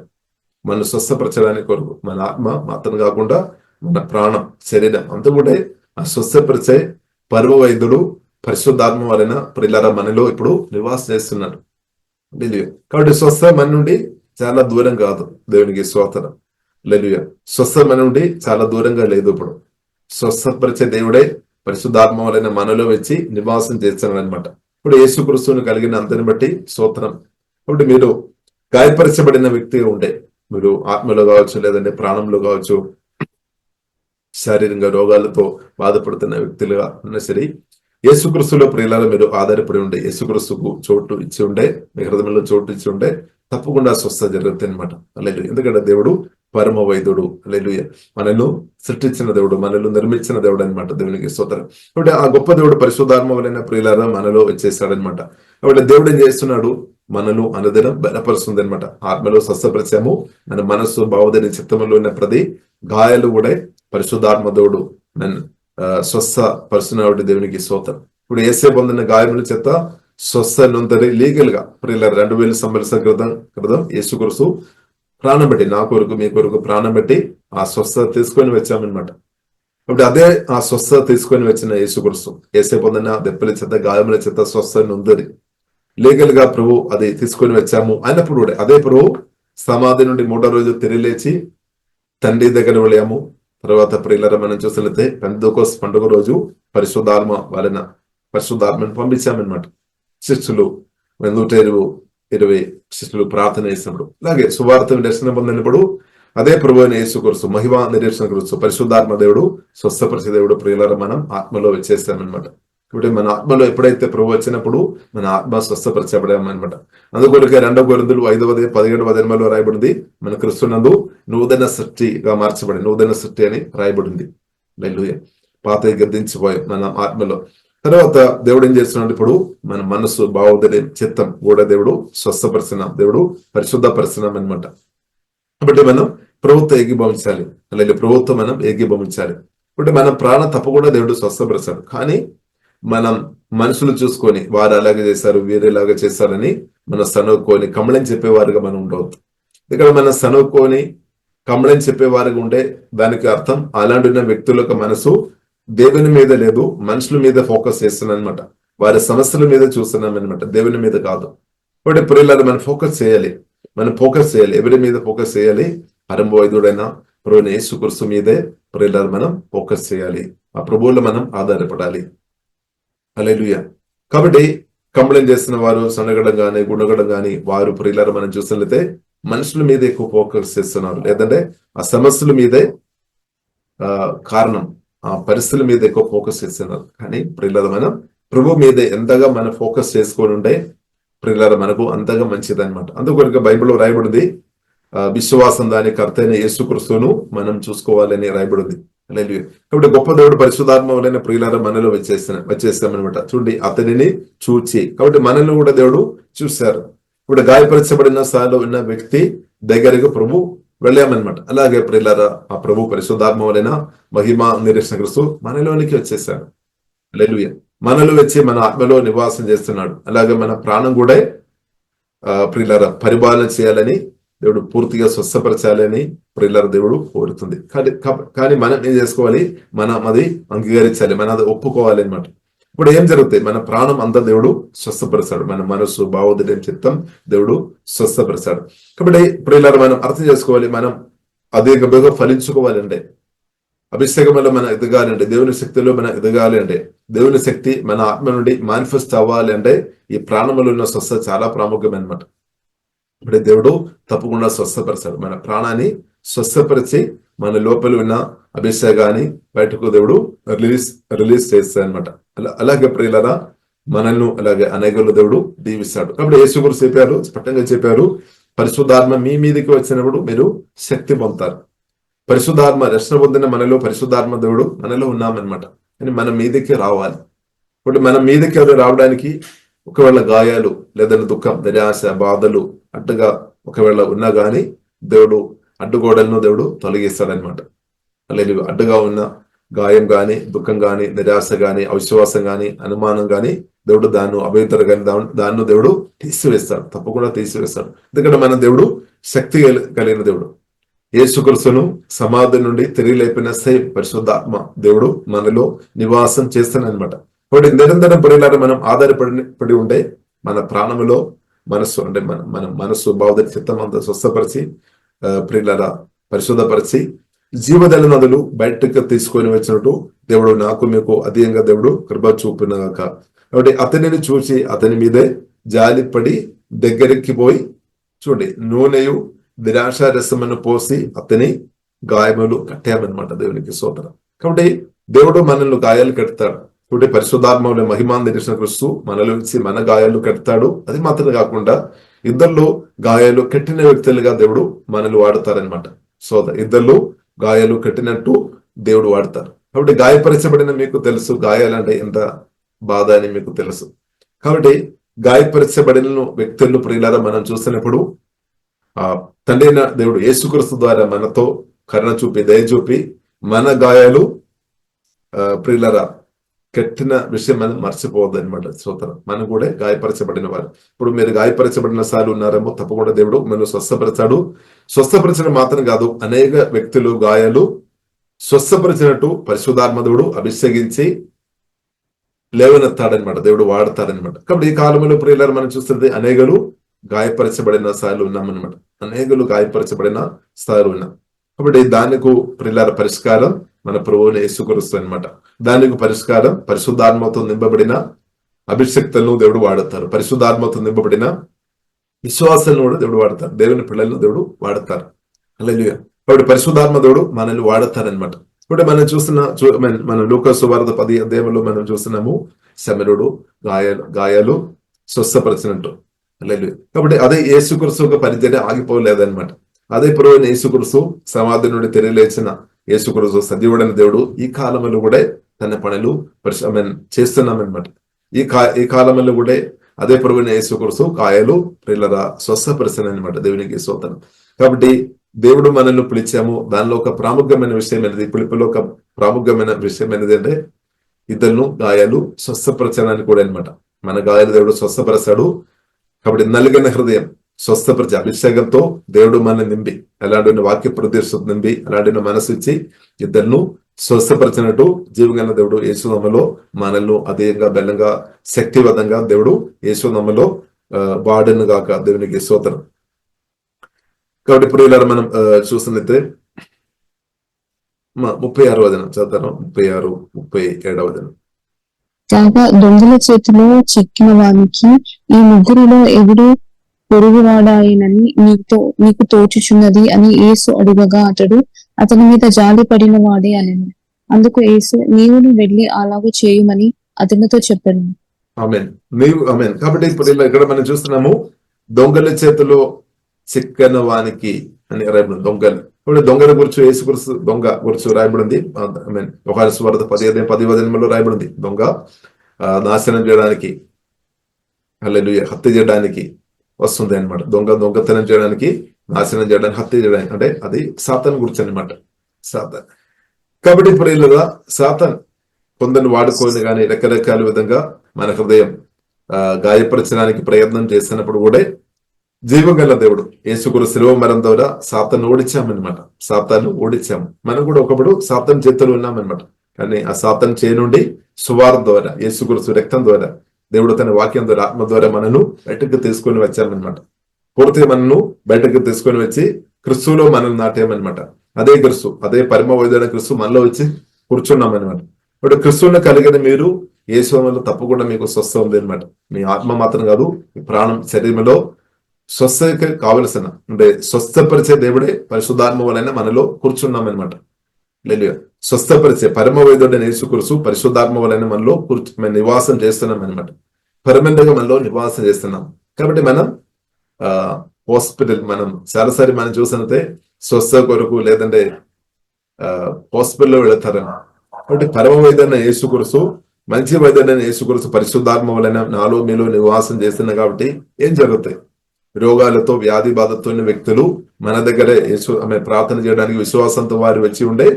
మనం స్వస్థపరచడానికి కొరకు మన ఆత్మ మాత్రం కాకుండా మన ప్రాణం, శరీరం అంతా కూడా ఆ స్వస్థపరిచే పరమ వైద్యుడు పరిశుద్ధాత్మ వలన ప్రియులారా మనలో ఇప్పుడు నివాసం చేస్తున్నాడు. కాబట్టి స్వస్థ మన నుండి చాలా దూరం కాదు. దేవునికి స్తోత్రం. హల్లెలూయా. స్వస్థ మన నుండి చాలా దూరంగా లేదు. ఇప్పుడు స్వస్థపరిచే దేవుడే పరిశుద్ధాత్మ వలన మనలో వచ్చి నివాసం చేస్తున్నాడు అనమాట. ఇప్పుడు యేసుక్రీస్తుని కలిగిన అంతని బట్టి స్తోత్రం. కాబట్టి మీరు గాయపరచబడిన వ్యక్తిగా ఉండే, మీరు ఆత్మలో కావచ్చు, లేదంటే ప్రాణంలో కావచ్చు, శారీరక రోగాలతో బాధపడుతున్న వ్యక్తులుగా ఉన్నా సరే, యేసుక్రీస్తులో ప్రియులారా మీరు ఆధారపడి ఉండే, యేసుక్రీస్తుకు చోటు ఇచ్చి ఉండే, మీ హృదయంలో చోటు ఇచ్చి ఉండే, తప్పకుండా స్వస్థ జరుగుతుంది అనమాట. హల్లెలూయా. ఎందుకంటే దేవుడు పరమ వైద్యుడు. హల్లెలూయా. మనల్ని సృష్టించిన దేవుడు, మనల్ని నిర్మించిన దేవుడు అనమాట. దేవునికి స్తోత్రం. కాబట్టి ఆ గొప్ప దేవుడు పరిశుద్ధాత్మ వలన ప్రియులారా మనలో వచ్చేసాడనమాట. కాబట్టి దేవుడు ఏం చేస్తున్నాడు? మనలో అనుదినం బలపరుస్తుంది అనమాట. ఆత్మలో స్వస్థపరిచాము. మన మనస్సు, భావోదయ, చిత్తములో ఉన్న ప్రతి గాయాలు కూడా పరిశుద్ధాత్మ దేవుడు నన్ను స్వస్థపరుస్తున్నాడు. దేవునికి స్తోత్రం. ఇప్పుడు యేసే పొందిన గాయముల చేత స్వస్థ నొందరి లీగల్ గా ప్రియులారా 2000 సంవత్సరాల క్రితం యేసుక్రీస్తు ప్రాణం పెట్టి, నా కొరకు మీ కొరకు ప్రాణం పెట్టి ఆ స్వస్థత తీసుకొని వచ్చామన్నమాట. కాబట్టి అదే ఆ స్వస్థత తీసుకొని వచ్చిన యేసుక్రీస్తు యేసే పొందిన దెబ్బల చేత, గాయముల చేత స్వస్థ నొందరి లీగల్ గా ప్రభు అది తీసుకొని వచ్చాము అయినప్పుడు కూడా అదే ప్రభు సమాధి నుండి 3వ రోజు తిరిగి లేచి తండ్రి దగ్గర వెళ్ళాము. తర్వాత ప్రియులారా మనం చూసినట్లయితే పెంతెకోస్తు పండుగ రోజు పరిశుద్ధాత్మను పంపించామన్నమాట. శిష్యులు 120 శిష్యులు ప్రార్థన చేసినప్పుడు, అలాగే సువార్త దర్శనం పొందినప్పుడు అదే ప్రభు అయిన యేసుక్రీస్తు మహిమ నిరీక్షణ గురించి పరిశుద్ధాత్మ దేవుడు, స్వస్థపరిచే దేవుడు ప్రియులారా మనం ఆత్మలో వచ్చేసామన్నమాట. కాబట్టి మన ఆత్మలో ఎప్పుడైతే ప్రభు వచ్చినప్పుడు మన ఆత్మ స్వస్థపరచబడామన్నమాట. అందుకొరకే 2 కొరింథీయులు 5:17 రాయబడింది, మన క్రీస్తునందు నూతన సృష్టిగా మార్చబడి, నూతన సృష్టి అని రాయబడింది. హల్లెలూయా. పాత గద్దించిపోయి మన ఆత్మలో. తర్వాత దేవుడు ఏం చేస్తున్నాడు? ఇప్పుడు మన మనస్సు, భావోదయం, చిత్తం కూడా దేవుడు స్వస్థపరిచినాం, దేవుడు పరిశుద్ధపరిచినాం అనమాట. కాబట్టి మనం ప్రభుత్వం ఏకీభవించాలి. అలాగే ప్రభుత్వం మనం ఏకీభవించాలి. అంటే మన ప్రాణ తప్పకుండా దేవుడు స్వస్థపరిచాడు. కానీ మనం మనుషులు చూసుకొని వారు అలాగే చేశారు, వీరేలాగా చేశారని మనం సనుక్కొని కంప్లైంట్ చెప్పేవారుగా మనం ఉండవద్దు. ఇక్కడ మనం సనుక్కొని కంప్లైంట్ చెప్పేవారుగా ఉండే దానికి అర్థం అలాంటి ఉన్న వ్యక్తుల యొక్క మనసు దేవుని మీద లేదు, మనుషుల మీద ఫోకస్ చేస్తున్నాం అనమాట. వారి సమస్యల మీద చూస్తున్నాం అనమాట, దేవుని మీద కాదు. కాబట్టి ప్రియులారా మనం ఫోకస్ చేయాలి. ఎవరి మీద ఫోకస్ చేయాలి? పరమ వైద్యుడైన ప్రభువైన యేసుక్రీస్తు మీదే ప్రియులారా మనం ఫోకస్ చేయాలి. ఆ ప్రభువులో మనం ఆధారపడాలి. హల్లెలూయా. కాబట్టి కంప్లైంట్ చేస్తున్న వారు సనగడం గానీ, గుణగడం గానీ వారు ప్రియులారా మనం చూసినట్లయితే మనుషుల మీద ఎక్కువ ఫోకస్ చేస్తున్నారు, లేదంటే ఆ సమస్యల మీదే కారణం, ఆ పరిస్థితుల మీద ఎక్కువ ఫోకస్ చేస్తున్నారు. కానీ ప్రియులారా మనం ప్రభు మీద ఎంతగా మనం ఫోకస్ చేసుకొని ఉంటే ప్రియులారా మనకు అంతగా మంచిది అనమాట. అందుకొరకు బైబిల్లో రాయబడింది, విశ్వాసం దాని కర్త అయిన యేసుక్రీస్తును మనం చూసుకోవాలని రాయబడింది. హల్లెలూయా. కాబట్టి గొప్ప దేవుడు పరిశుద్ధాత్మ వలన ప్రియులారా మనలో వచ్చేస్తామన్నమాట. చూడండి, అతనిని చూచి, కాబట్టి మనల్ని కూడా దేవుడు చూశారు. ఇప్పుడు గాయపరచబడిన స్థాయిలో ఉన్న వ్యక్తి దగ్గరకు ప్రభు వెళ్ళామన్నమాట. అలాగే ప్రియులారా ఆ ప్రభు పరిశుద్ధాత్మ వలన మహిమ నిరీక్షణ క్రీస్తు మనలోనికి వచ్చేసాడు. హల్లెలూయా. మనలో వచ్చి మన ఆత్మలో నివాసం చేస్తున్నాడు. అలాగే మన ప్రాణం కూడా ప్రియులారా పరిపాలన చేయాలని దేవుడు, పూర్తిగా స్వస్థపరచాలని ప్రియులారా దేవుడు కోరుతుంది. కానీ మనం ఏం చేసుకోవాలి? మనం అది అంగీకరించాలి, మనం అది ఒప్పుకోవాలి అనమాట. ఇప్పుడు ఏం జరుగుతాయి? మన ప్రాణం అంతా దేవుడు స్వస్థపరిచాడు, మన మనస్సు, భావోదయం, చిత్తం దేవుడు స్వస్థపరిచాడు. కాబట్టి ప్రియులారా మనం అర్థం చేసుకోవాలి, మనం అధికంగా ఫలించుకోవాలి అంటే, అభిషేకంలో మనం ఎదగాలి అంటే, దేవుని శక్తిలో మనం ఎదగాలి అంటే, దేవుని శక్తి మన ఆత్మ నుండి మేనిఫెస్ట్ అవ్వాలి అంటే ఈ ప్రాణంలో ఉన్న స్వస్థత చాలా ప్రాముఖ్యమైన అనమాట. ఇప్పుడు దేవుడు తప్పకుండా స్వస్థపరిచాడు. మన ప్రాణాన్ని స్వస్థపరిచి మన లోపల ఉన్న అభిషేకాన్ని బయటకు దేవుడు రిలీజ్ చేస్తాడనమాట. అలాగే ప్రియులారా మనల్ని అలాగే అనేకులు దేవుడు దీవిస్తాడు. కాబట్టి యేసుక్రీస్తు చెప్పారు, స్పష్టంగా చెప్పారు, పరిశుద్ధాత్మ మీ మీదకి వచ్చినప్పుడు మీరు శక్తి పొందుతారు. పరిశుద్ధాత్మ రక్షణ పొందిన మనలో పరిశుద్ధాత్మ దేవుడు మనలో ఉన్నామన్నమాట. కానీ మన మీదకి రావాలి. ఇప్పుడు మన మీదకి రావడానికి ఒకవేళ గాయాలు, లేదంటే దుఃఖం, నిరాశ, బాధలు అడ్డుగా ఒకవేళ ఉన్నా గానీ దేవుడు అడ్డుగోడలను దేవుడు తొలగిస్తాడనమాట. అలాగే అడ్డుగా ఉన్న గాయం గాని, దుఃఖం గాని, నిరాశ గాని, అవిశ్వాసం గాని, అనుమానం గాని దేవుడు దాన్ని అభ్యంతర గాని దాన్ని దేవుడు తీసివేస్తాడు, తప్పకుండా తీసివేస్తాడు. ఎందుకంటే మన దేవుడు శక్తి కలిగిన దేవుడు. యేసుక్రీస్తును సమాధి నుండి తిరిగి లేపిన సేమ్ పరిశుద్ధాత్మ దేవుడు మనలో నివాసం చేస్తానన్నమాట. కాబట్టి నిరంతరం ప్రియులారా మనం ఆధారపడి ఉంటే మన ప్రాణములో మనస్సు అంటే మన మనస్సు, భావోదయ, చిత్తం అంతా స్వస్థపరిచి ప్రియులారా పరిశుద్ధపరిచి జీవజల నదులు బయటకు తీసుకొని వచ్చినట్టు దేవుడు నాకు మీకు అధికంగా దేవుడు కృప చూపినాక. కాబట్టి అతనిని చూసి అతని మీదే జాలిపడి దగ్గరికి పోయి చూడండి నూనెయు నిరాశారసమును పోసి అతని గాయములు కట్టామన్నమాట. దేవునికి స్తోత్రం. కాబట్టి దేవుడు మనల్ని గాయాలు కడతాడు. కాబట్టి పరిశుద్ధాత్మలో మహిమా నిరీక్షణ క్రీస్తు మనలో ఇచ్చి మన గాయాలు కడతాడు. అది మాత్రం కాకుండా ఇద్దరిలో గాయాలు కట్టిన వ్యక్తులుగా దేవుడు మనల్ని వాడుతారనమాట. ఇద్దరు గాయాలు కట్టినట్టు దేవుడు వాడతారు. కాబట్టి గాయపరచబడిన మీకు తెలుసు గాయాలంటే ఎంత బాధ అని మీకు తెలుసు. కాబట్టి గాయపరచబడిన వ్యక్తులను ప్రియులారా మనం చూసినప్పుడు తండ్రి అయిన దేవుడు యేసుక్రీస్తు ద్వారా మనతో కరుణ చూపి దయ చూపి మన గాయాలు ప్రియులారా కట్టిన విషయం మనం మర్చిపోవద్దు అనమాట. స్తోత్రం. మనం కూడా గాయపరచబడిన వారు. ఇప్పుడు మీరు గాయపరచబడిన సార్లు ఉన్నారేమో, తప్పకుండా దేవుడు మనం స్వస్థపరచాడు. స్వస్థపరచడం మాత్రం కాదు, అనేక వ్యక్తులు గాయాలు స్వస్థపరిచినట్టు పరిశుద్ధాత్మ దేవుడు అభిషేకించి లేవనెత్తాడనమాట, దేవుడు వాడతాడనమాట. కాబట్టి ఈ కాలంలో ప్రియులారా మనం చూస్తుంది అనేకలు గాయపరచబడిన స్థాయిలో ఉన్నామన్నమాట. అనేకలు గాయపరచబడిన స్థాయిలో ఉన్నాం. కాబట్టి దానికి ప్రియులారా పరిష్కారం మన ప్రభువుని యేసుక్రీస్తు అనమాట. దానికి పరిష్కారం పరిశుద్ధాత్మతో నింపబడిన అభిషక్తులను దేవుడు వాడతారు. పరిశుద్ధాత్మతో నింపబడిన విశ్వాసాలను కూడా దేవుడు వాడతారు. దేవుని పిల్లలను దేవుడు వాడతారు. హల్లెలూయా. కాబట్టి పరిశుద్ధాత్మ దేవుడు మనల్ని వాడతారనమాట. ఇప్పుడు మనం చూస్తున్న మన లూకా సువార్త 10వ అధ్యాయంలో మనం చూస్తున్నాము శమరుడు గాయాలు స్వస్థపరిచినట్టు. హల్లెలూయా. కాబట్టి అదే యేసుక్రీస్తు యొక్క పరిచర్య ఆగిపోలేదన్నమాట. అదే ప్రభువైన యేసుక్రీస్తు సమాధి నుండి తిరిగి లేచిన యేసుక్రీస్తు సజీవుడైన దేవుడు ఈ కాలంలో కూడా తన పనులు చేస్తున్నామన్నమాట. ఈ కాలంలో కూడా అదే ప్రభువైన యేసుక్రీస్తు గాయాలు ప్రియులారా స్వస్థపరిచిన అనమాట. దేవునికి స్తోత్రం. కాబట్టి దేవుడు మనల్ని పిలిచాము. దానిలో ఒక ప్రాముఖ్యమైన విషయం అనేది, పిలుపులో ఒక ప్రాముఖ్యమైన విషయం అనేది అంటే ఇద్దరు గాయాలు స్వస్థపరచడానికి కూడా అనమాట. మన గాయాలు దేవుడు స్వస్థపరచాడు. కాబట్టి నలిగిన హృదయం స్వస్థపరిచే అభిషేకంతో దేవుడు మన నింపి, అలాంటి వాక్య ప్రదేశం నింపి, అలాంటి మనసు ఇచ్చి ఇద్దరును స్వస్థపరిచినట్టు జీవగల దేవుడు యేసునామములో మనల్ని అదేంగా బలంగా శక్తివంతంగా దేవుడు యేసునామములో వాడను గాక. దేవునికి స్తోత్రం. కాబట్టి ఇప్పుడు ఇలా మనం చూస్తున్నట్టే 36వ వచనం చదువుతాను. 36, 37వ వచనం. కాగా దొంగల చేతిలో చిక్కిన వానికి ఈ ముగ్గురిలో ఎవడు పొరుగువాడాయనని నీకు తోచుచున్నది అని యేసు అడుగగా అతని మీద జాలి పడిన వాడే అనెను. అందుకు యేసు నీవును వెళ్లి అలాగే చేయమని అతనితో చెప్పాను. ఆమేన్. ఆమేన్. కాబట్టి ఇప్పుడు ఇక్కడ మనం చూస్తున్నాము దొంగల చేతిలో చిక్కన వానికి అని రాయబడింది. దొంగలు ఇప్పుడు దొంగల గురించి యేసుక్రీస్తు దొంగ గురించి రాయబడింది. యోహాను సువార్త 10వ రాయబడింది. దొంగ నాశనం చేయడానికి, హల్లెలూయా, హత్య చేయడానికి వస్తుంది అనమాట. దొంగతనం చేయడానికి, నాశనం చేయడానికి, హత్య చేయడానికి, అంటే అది సాతాను గురించి అనమాట. సాతాన్. కాబట్టి ఇప్పుడు ఇలా సాతాన్ కొందరిని వాడుకొని కానీ రకరకాల విధంగా మన హృదయం గాయపరచడానికి ప్రయత్నం చేసినప్పుడు కూడా జీవగల దేవుడు యేసుక్రీస్తు శిలువ మరణం ద్వారా సాతాను ఓడించామన్నమాట. సాతాను ఓడించాము. మనం కూడా ఒకప్పుడు సాతాను చేతులు ఉన్నామన్నమాట. కానీ ఆ సాతాను చేయి నుండి సువార్త ద్వారా, యేసుక్రీస్తు రక్తం ద్వారా, దేవుడు తన వాక్యం ద్వారా, ఆత్మ ద్వారా మనను బయటకు తీసుకొని వచ్చామన్నమాట. పూర్తిగా మనను బయటకు తీసుకొని వచ్చి క్రిస్తులో మనల్ని నాటామన్నమాట. అదే క్రిస్తు, అదే పరమ వైద్యుడైన క్రిస్తు మనలో వచ్చి కూర్చున్నామన్నమాట. ఇప్పుడు క్రిస్తువుని కలిగిన మీరు యేసు వల్ల తప్పకుండా మీకు స్వస్థ ఉంది అనమాట. మీ ఆత్మ మాత్రం కాదు, మీ ప్రాణం, శరీరంలో స్వస్థకి కావలసిన అంటే స్వస్థపరిచే దేవుడే పరిశుద్ధాత్మ వలన మనలో కూర్చున్నామన్నమాట. లేదు, స్వస్థపరిచే పరమ వైద్యుడైన యేసుక్రీస్తు పరిశుద్ధాత్మ వలన మనలో నివాసం చేస్తున్నాం అనమాట. పర్మనెంట్ గా మనలో నివాసం చేస్తున్నాం. కాబట్టి మనం హాస్పిటల్ మనం చాలాసారి మనం చూసినట్టే స్వస్థ కొరకు లేదంటే హాస్పిటల్లో వెళతారని. కాబట్టి పరమ వైద్యుడైన యేసుక్రీస్తు, మంచి వైద్యుడైన యేసుక్రీస్తు పరిశుద్ధాత్మ వలన నాలో మీలో నివాసం చేస్తున్నా. కాబట్టి ఏం జరుగుతాయి? రోగాలతో వ్యాధి బాధతో వ్యక్తులు మన దగ్గర ప్రార్థన చేయడానికి విశ్వాసంతో వారు వచ్చి ఉండే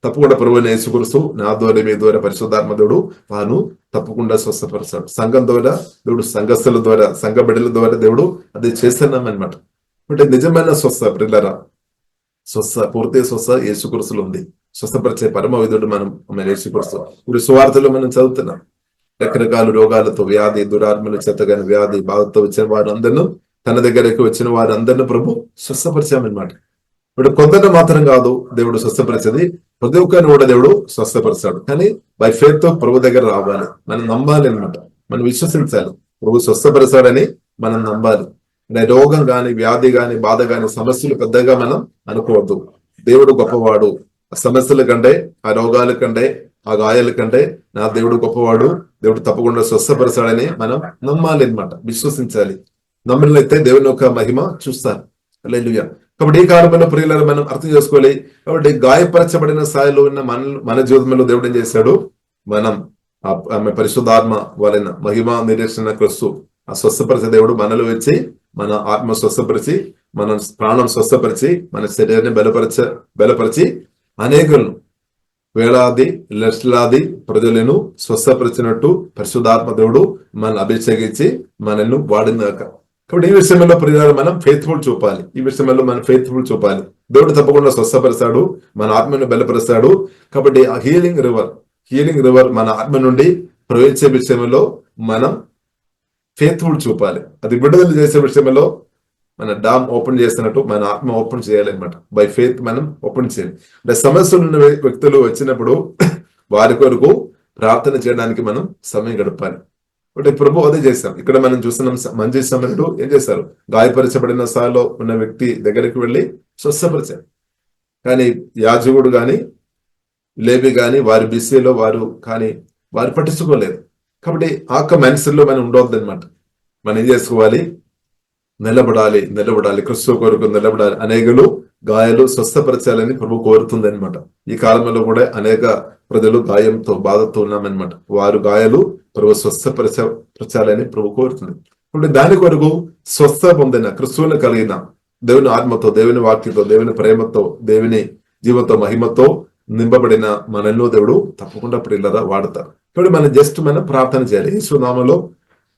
తప్పకుండా ప్రభువైన యేసుక్రీస్తు నా ద్వారా మీ ద్వారా పరిశుద్ధాత్మ దేవుడు తాను తప్పకుండా స్వస్థపరుస్తాడు. సంఘం ద్వారా దేవుడు, సంఘస్థుల ద్వారా, సంఘ బిడ్డల ద్వారా దేవుడు అది చేస్తున్నాం అనమాట. అంటే నిజమైన స్వస్థ పిల్లరా, పూర్తి స్వస్థ యేసుక్రీస్తులో ఉంది. స్వస్థపరిచే పరమ వైద్యుడు మనం యేసుక్రీస్తు. ఇప్పుడు సువార్తలో మనం చదువుతున్నాం రకరకాల రోగాలతో, వ్యాధి, దురాత్మల చేతగాని వ్యాధి బాధతో వచ్చిన వారు అందరినూ, తన దగ్గరకు వచ్చిన వారు అందరినీ ప్రభు స్వస్థపరిచామన్నమాట. ఇప్పుడు కొందరు మాత్రం కాదు దేవుడు స్వస్థపరిచేది, ప్రతి ఒక్కరిని కూడా దేవుడు స్వస్థపరిచాడు. కానీ బై ఫెయిత్ తో ప్రభు దగ్గర రావాలి, మనం నమ్మాలి అనమాట. మనం విశ్వసించాలి ప్రభు స్వస్థపరిచాడని మనం నమ్మాలి. అంటే రోగం గాని, వ్యాధి గాని, బాధ గాని, సమస్యలు పెద్దగా మనం అనుకోవద్దు. దేవుడు గొప్పవాడు. ఆ సమస్యల కంటే, ఆ రోగాల కంటే, ఆ గాయాల కంటే నా దేవుడు గొప్పవాడు. దేవుడు తప్పకుండా స్వస్థపరిచాడని మనం నమ్మాలి అనమాట, విశ్వసించాలి. నమ్మినట్లయితే దేవుని యొక్క మహిమ చూస్తారు. హల్లెలూయా. కాబట్టి ఈ కాలంలో ప్రియులను మనం అర్థం చేసుకోవాలి. కాబట్టి గాయపరచబడిన స్థాయిలో ఉన్న మన జీవితంలో దేవుడు ఏం చేశాడు, మనం ఆమె పరిశుద్ధాత్మ వలన మహిమ నిరీక్షణ క్రీస్తు ఆ స్వస్థపరిచే దేవుడు మనలో వచ్చి మన ఆత్మ స్వస్థపరిచి, మన ప్రాణం స్వస్థపరిచి, మన శరీరాన్ని బలపరిచి అనేకులను వేలాది లక్షలాది ప్రజలను స్వస్థపరిచినట్టు పరిశుద్ధాత్మ దేవుడు మన అభిషేకించి మనల్ని వాడినాక. కాబట్టి ఈ విషయంలో ప్రియులారా మనం ఫెయిత్ఫుల్ చూపాలి. ఈ విషయంలో మనం ఫెయిత్ఫుల్ చూపాలి. దేవుడు తప్పకుండా స్వస్థపరుస్తాడు, మన ఆత్మను బలపరుస్తాడు. కాబట్టి ఆ హీలింగ్ రివర్ మన ఆత్మ నుండి ప్రవహించే విషయంలో మనం ఫెయిత్ఫుల్ చూపాలి. అది విడుదల చేసే విషయంలో మన డామ్ ఓపెన్ చేస్తున్నట్టు మన ఆత్మ ఓపెన్ చేయాలన్నమాట. బై ఫెయిత్ మనం ఓపెన్ చేయాలి. అంటే సమస్యలు ఉన్న వ్యక్తులు వచ్చినప్పుడు వారి కొరకు ప్రార్థన చేయడానికి మనం సమయం గడపాలి. అంటే ప్రభు అదే చేశాం. ఇక్కడ మనం చూస్తున్నాం, మంచి సమయంలో ఏం చేశారు, గాయపరచబడిన స్థాయిలో ఉన్న వ్యక్తి దగ్గరికి వెళ్ళి స్వస్థపరిచారు. కానీ యాజకుడు గాని లేవి గాని వారి బిసిలో వారు పట్టించుకోలేదు. కాబట్టి ఆ మనసులో మనం ఉండవద్దు అనమాట. మనం ఏం చేసుకోవాలి, నిలబడాలి. క్రీస్తు కొరకు నిలబడాలి. అనేకులు గాయాలు స్వస్థపరచాలని ప్రభు కోరుతుంది అనమాట. ఈ కాలంలో కూడా అనేక ప్రజలు గాయంతో బాధతో ఉన్నామన్నమాట. వారు గాయాలు ప్రభు స్వస్థపరచాలని ప్రభు కోరుతుంది. కాబట్టి దాని కొరకు స్వస్థ పొందిన క్రీస్తువును కలిగిన దేవుని ఆత్మతో, దేవుని వాక్యతో, దేవుని ప్రేమతో, దేవుని జీవంతో, మహిమతో నింపబడిన మనల్ని దేవుడు తప్పకుండా ప్రియులరా వాడతారు. కాబట్టి మనం ప్రార్థన చేయాలి. యేసునామములో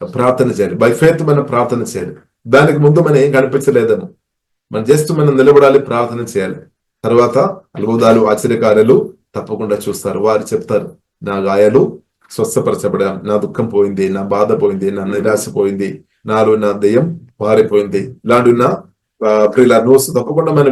ప్రార్థన చేయాలి. బై ఫెయిత్ మనం ప్రార్థన చేయాలి. దానికి ముందు మనం ఏం కనిపించలేదేమో, మనం నిలబడాలి, ప్రార్థన చేయాలి. తర్వాత అద్భుతాలు, ఆశ్చర్యకార్యాలు తప్పకుండా చూస్తారు. వారు చెప్తారు, నా గాయాలు స్వస్థపరచబడా, నా దుఃఖం పోయింది, నా బాధ పోయింది, నా నిరాశ పోయింది, నాలో నా దెయ్యం పారిపోయింది. ఇలాంటి ప్రియుల న్యూస్ తప్పకుండా మనం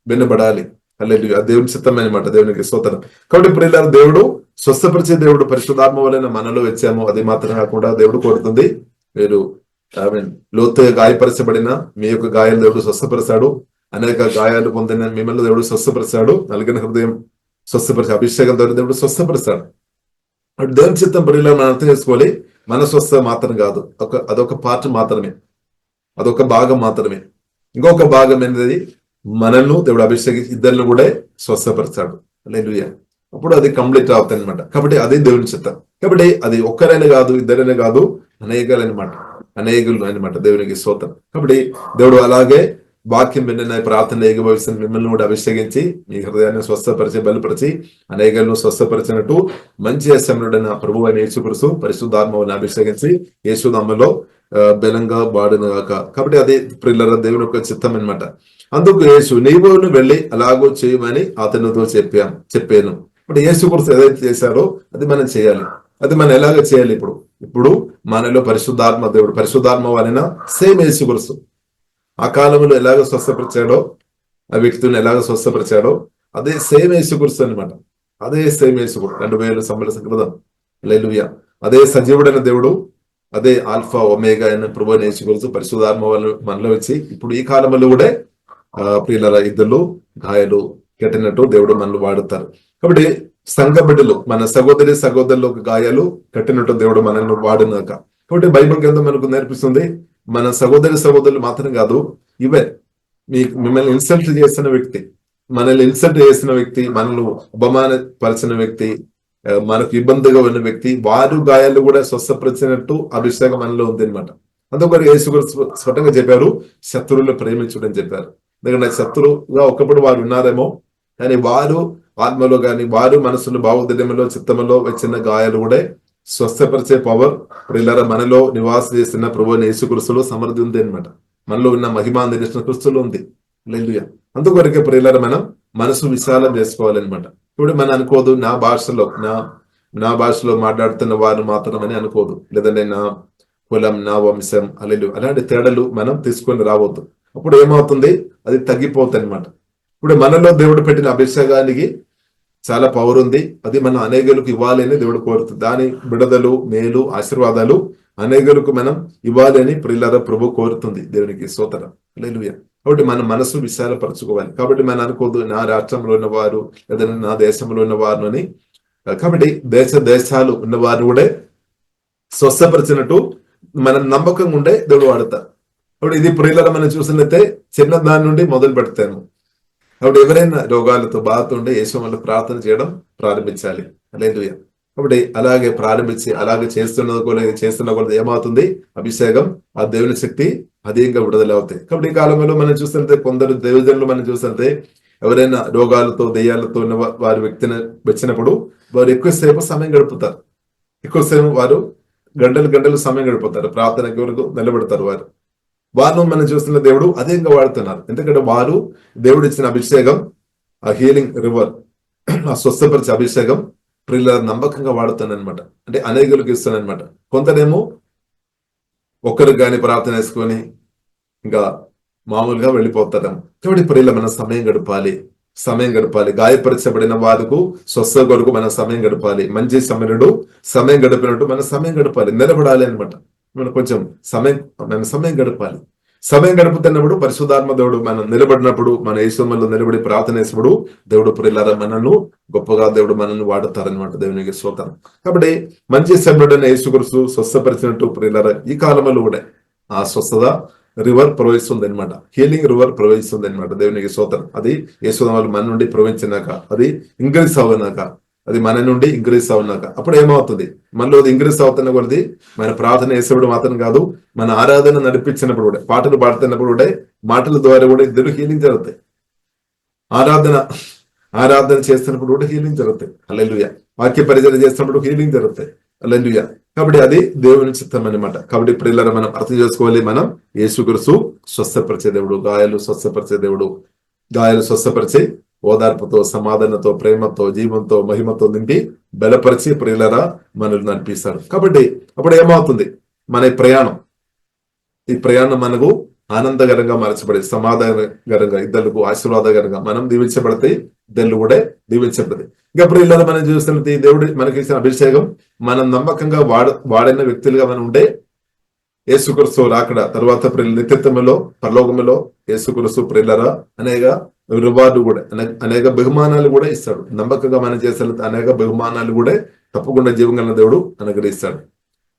వినబడాలి. హల్లెలూయా. దేవుని చిత్తం అనమాట. దేవునికి స్తోత్రం. కాబట్టి ప్రియులారా, దేవుడు స్వస్థపరిచే దేవుడు. పరిశుద్ధాత్మ వలన మనలో వచ్చాము. అది మాత్రం కాకుండా దేవుడు కోరుతుంది, మీరు లోతుగా గాయపరచబడిన మీ యొక్క గాయాలు దేవుడు స్వస్థపరిచాడు. అనేక గాయాలు పొందిన మిమ్మల్ని దేవుడు స్వస్థపరిచాడు. నలిగిన హృదయం స్వస్థపరిచి అభిషేకం ద్వారా దేవుడు స్వస్థపరిచాడు. దేవుని చిత్తం ప్రియులారా మనం అర్థం చేసుకోవాలి. మన స్వస్థ మాత్రం కాదు, అదొక పార్ట్ మాత్రమే, అదొక భాగం మాత్రమే. ఇంకొక భాగం అనేది మనల్ని దేవుడు అభిషేకించి ఇద్దరిని కూడా స్వస్థపరిచాడు. హల్లెలూయా. అప్పుడు అది కంప్లీట్ అవుతుంది అనమాట. కాబట్టి అది దేవుని చిత్తం. కాబట్టి అది ఒక్కరైనా కాదు, ఇద్దరైనా కాదు, అనేకులు అనమాట. దేవునికి స్తోత్రం. కాబట్టి దేవుడు అలాగే వాక్యం విన్న ప్రార్థన ఏకీభవిస్తున్న మిమ్మల్ని కూడా అభిషేకించి మీ హృదయాన్ని స్వస్థపరిచి బలపరిచి అనేకులను స్వస్థపరిచినట్టు మంచి సమరుడైన ప్రభువు అయిన యేసుక్రీస్తు పరిశుద్ధాత్మను అభిషేకించి యేసునామములో బలంగా వాడునుగాక. కాబట్టి అది ప్రియులారా దేవుని యొక్క చిత్తం అనమాట. అందుకు యేసు, నీవు వెళ్ళి అలాగో చేయమని అతనితో చెప్పాను. ఇప్పుడు యేసుక్రీస్తు ఏదైతే చేశారో అది మనం చేయాలి. అది మనం ఎలాగ చేయాలి? ఇప్పుడు మనలో పరిశుద్ధాత్మ దేవుడు, పరిశుద్ధాత్మ వలన సేమ్ యేసుక్రీస్తు ఆ కాలంలో ఎలాగ స్వస్థపరిచాడో, ఆ వ్యక్తిని ఎలాగ స్వస్థపరిచాడో అదే సేమ్ యేసుక్రీస్తు అనమాట. అదే సేమ్ యేసుక్రీస్తు 2000 సంవత్సరాల క్రితం. హల్లెలూయా. అదే సజీవుడైన దేవుడు, అదే ఆల్ఫా ఒమేగా అయిన ప్రభువైన యేసుక్రీస్తు పరిశుద్ధాత్మ మనలో వచ్చి ఇప్పుడు ఈ కాలంలో కూడా ప్రియులారా ఇద్దరు గాయాలు కట్టినట్టు దేవుడు మనల్ని వాడుతారు. కాబట్టి సంఘ బిడ్డలు, మన సహోదరులకు గాయాలు కట్టినట్టు దేవుడు మనల్ని వాడునాక. కాబట్టి బైబిల్ గ్రంథం మనకు నేర్పిస్తుంది, మన సహోదరులు మాత్రం కాదు, మిమ్మల్ని ఇన్సల్ట్ చేసిన వ్యక్తి, మనల్ని ఇన్సల్ట్ చేసిన వ్యక్తి, మనల్ని అవమానపరిచిన వ్యక్తి, మనకు ఇబ్బందిగా ఉన్న వ్యక్తి, వారు గాయాలు కూడా స్వస్థపరిచినట్టు అభిషేకం మనలో ఉంది అనమాట. అందుకని యేసుక్రీస్తు స్పష్టంగా చెప్పారు, శత్రువులను ప్రేమించుడని చెప్పారు. ఎందుకంటే శత్రువుగా ఒకప్పుడు వారు ఉన్నారేమో, కానీ వారు ఆత్మలో కానీ వారు మనసులో భావోద్యమంలో చిత్తములో వచ్చిన గాయాలు కూడా స్వస్థపరిచే పవర్ ప్రియులారా మనలో నివాస చేసిన ప్రభువైన యేసుక్రీస్తులో సమృద్ధి ఉంది అనమాట. మనలో ఉన్న మహిమా నిరీక్షణ క్రీస్తులో ఉంది. హల్లెలూయా. అందుకొరకే ప్రియులారా మనం మనసు విశాలం చేసుకోవాలన్నమాట. ఇప్పుడు మనం అనుకోదు నా భాషలో మాట్లాడుతున్న వారు మాత్రమని అనుకోదు, లేదంటే నా కులం, నా వంశం, అలాంటి తేడాలు మనం తీసుకొని రావద్దు. అప్పుడు ఏమవుతుంది, అది తగ్గిపోతుంది అనమాట. ఇప్పుడు మనలో దేవుడు పెట్టిన అభిషేకానికి చాలా పవర్ ఉంది. అది మన అనేకులకు ఇవ్వాలి అని దేవుడు కోరుతుంది. దాని విడుదలు, మేలు, ఆశీర్వాదాలు అనేకులకు మనం ఇవ్వాలి అని ప్రియులారా ప్రభు కోరుతుంది. దేవునికి స్తోత్రం. హల్లెలూయా. కాబట్టి మన మనసు విశాలపరచుకోవాలి. కాబట్టి మనం అనుకోదు నా రాష్ట్రంలో ఉన్నవారు లేదా నా దేశంలో ఉన్నవారు అని. కాబట్టి దేశాలు ఉన్నవారు కూడా స్వస్థపరిచినట్టు మనం నమ్మకంగా ఉండే దేవుడు వాడతారు. ఇప్పుడు ఇది ప్రియులను మనం చూసినట్లయితే చిన్న దాని నుండి మొదలు పెడతాను. కాబట్టి ఎవరైనా రోగాలతో బాధతో ఉంటే యేసు వల్ల ప్రార్థన చేయడం ప్రారంభించాలి. హల్లెలూయా. కాబట్టి అలాగే ప్రారంభించి అలాగే చేస్తున్న కూడా ఏమవుతుంది? అభిషేకం, ఆ దేవుని శక్తి అధికంగా విడుదలవుతాయి. కాబట్టి ఈ కాలంలో మనం చూస్తుంటే కొందరు దేవజనులు మనం చూస్తుంటే ఎవరైనా రోగాలతో దెయ్యాలతో ఉన్న వారి వ్యక్తిని వచ్చినప్పుడు వారు ఎక్కువసేపు సమయం గడుపుతారు. ఎక్కువసేపు వారు గంటలు సమయం గడుపుతారు. ప్రార్థన వరకు నిలబెడతారు. వారు మనం చూస్తున్న దేవుడు అధికంగా వాడుతున్నారు. ఎందుకంటే వారు దేవుడు ఇచ్చిన అభిషేకం, ఆ హీలింగ్ రివర్, ఆ స్వస్థపరిచే అభిషేకం ప్రియుల నమ్మకంగా వాడుతానమాట. అంటే అనేకులకు ఇస్తానమాట. కొందరేమో ఒక్కరికి కానీ ప్రార్థన వేసుకొని ఇంకా మామూలుగా వెళ్ళిపోతారేమో. కాబట్టి ప్రియుల మనం సమయం గడపాలి. గాయపరచబడిన వారికి స్వస్థ కొరకు మనం సమయం గడపాలి. మంచి సమయం గడిపినట్టు మనం సమయం గడపాలి. నిలబడాలి అనమాట. మనం కొంచెం సమయం గడపాలి. సమయం గడుపుతున్నప్పుడు పరిశుద్ధాత్మ దేవుడు మనం నిలబడినప్పుడు, మన యేసుమల్లో నిలబడి ప్రార్థన చేసినప్పుడు దేవుడు ప్రియులారా మనల్ని గొప్పగా దేవుడు మనల్ని వాడుతారనమాట. దేవునికి స్తోత్రం. కాబట్టి మంచి సమయుడైన యేసుక్రీస్తు స్వస్థపరిచినట్టు ప్రియులారా ఈ కాలంలో కూడా ఆ స్వస్థత రివర్ ప్రవహిస్తుంది అనమాట. హీలింగ్ రివర్ ప్రవహిస్తుంది అనమాట. దేవునికి స్తోత్రం. అది యేసు వాళ్ళు మన నుండి ప్రవహించినాక, అది ఇంక్రీజ్ అవ్వనాక, అది మన నుండి ఇంక్రీజ్ అవునాక అప్పుడు ఏమవుతుంది? మనలో అది ఇంక్రీజ్ అవుతున్న కొలది మన ప్రార్థన చేసేప్పుడు మాత్రం కాదు, మన ఆరాధన నడిపించినప్పుడు కూడా, పాటలు పాడుతున్నప్పుడు కూడా, మాటల ద్వారా కూడా ఇద్దరు హీలింగ్ జరుగుతాయి. ఆరాధన చేస్తున్నప్పుడు కూడా హీలింగ్ జరుగుతాయి. హల్లెలూయా. వాక్య పరిచయం చేస్తున్నప్పుడు హీలింగ్ జరుగుతాయి. హల్లెలూయా. కాబట్టి అది దేవుని చిత్తం అనమాట. కాబట్టి ప్రియులారా మనం అర్థం చేసుకోవాలి, మనం యేసుక్రీస్తు స్వస్థపరిచే దేవుడు, గాయాలు స్వస్థపరిచే ఓదార్పుతో, సమాధానంతో, ప్రేమతో, జీవంతో, మహిమతో నింపి బలపరిచి ప్రియులరా మనల్ని నడిపిస్తాడు. కాబట్టి అప్పుడు ఏమవుతుంది? మన ఈ ప్రయాణం మనకు ఆనందకరంగా మార్చబడి, సమాధానకరంగా, ఇద్దరులకు ఆశీర్వాదకరంగా మనం దీవించబడితే ఇద్దరు కూడా దీవించబడతాయి. ఇంకా ప్రియులరా మనం చూస్తున్నది దేవుడు మనకి ఇచ్చిన అభిషేకం, మనం నమ్మకంగా వాడిన వ్యక్తులుగా మనం ఉంటే యేసుక్రీస్తు రాకడ తర్వాత నిత్యత్వంలో పరలోకములో యేసుక్రీస్తు ప్రియులరా రివార్డు కూడా అనేక బహుమానాలు కూడా ఇస్తాడు. నమ్మకంగా మనం చేసే అనేక బహుమానాలు కూడా తప్పకుండా జీవంగా దేవుడు అనుగ్రహిస్తాడు.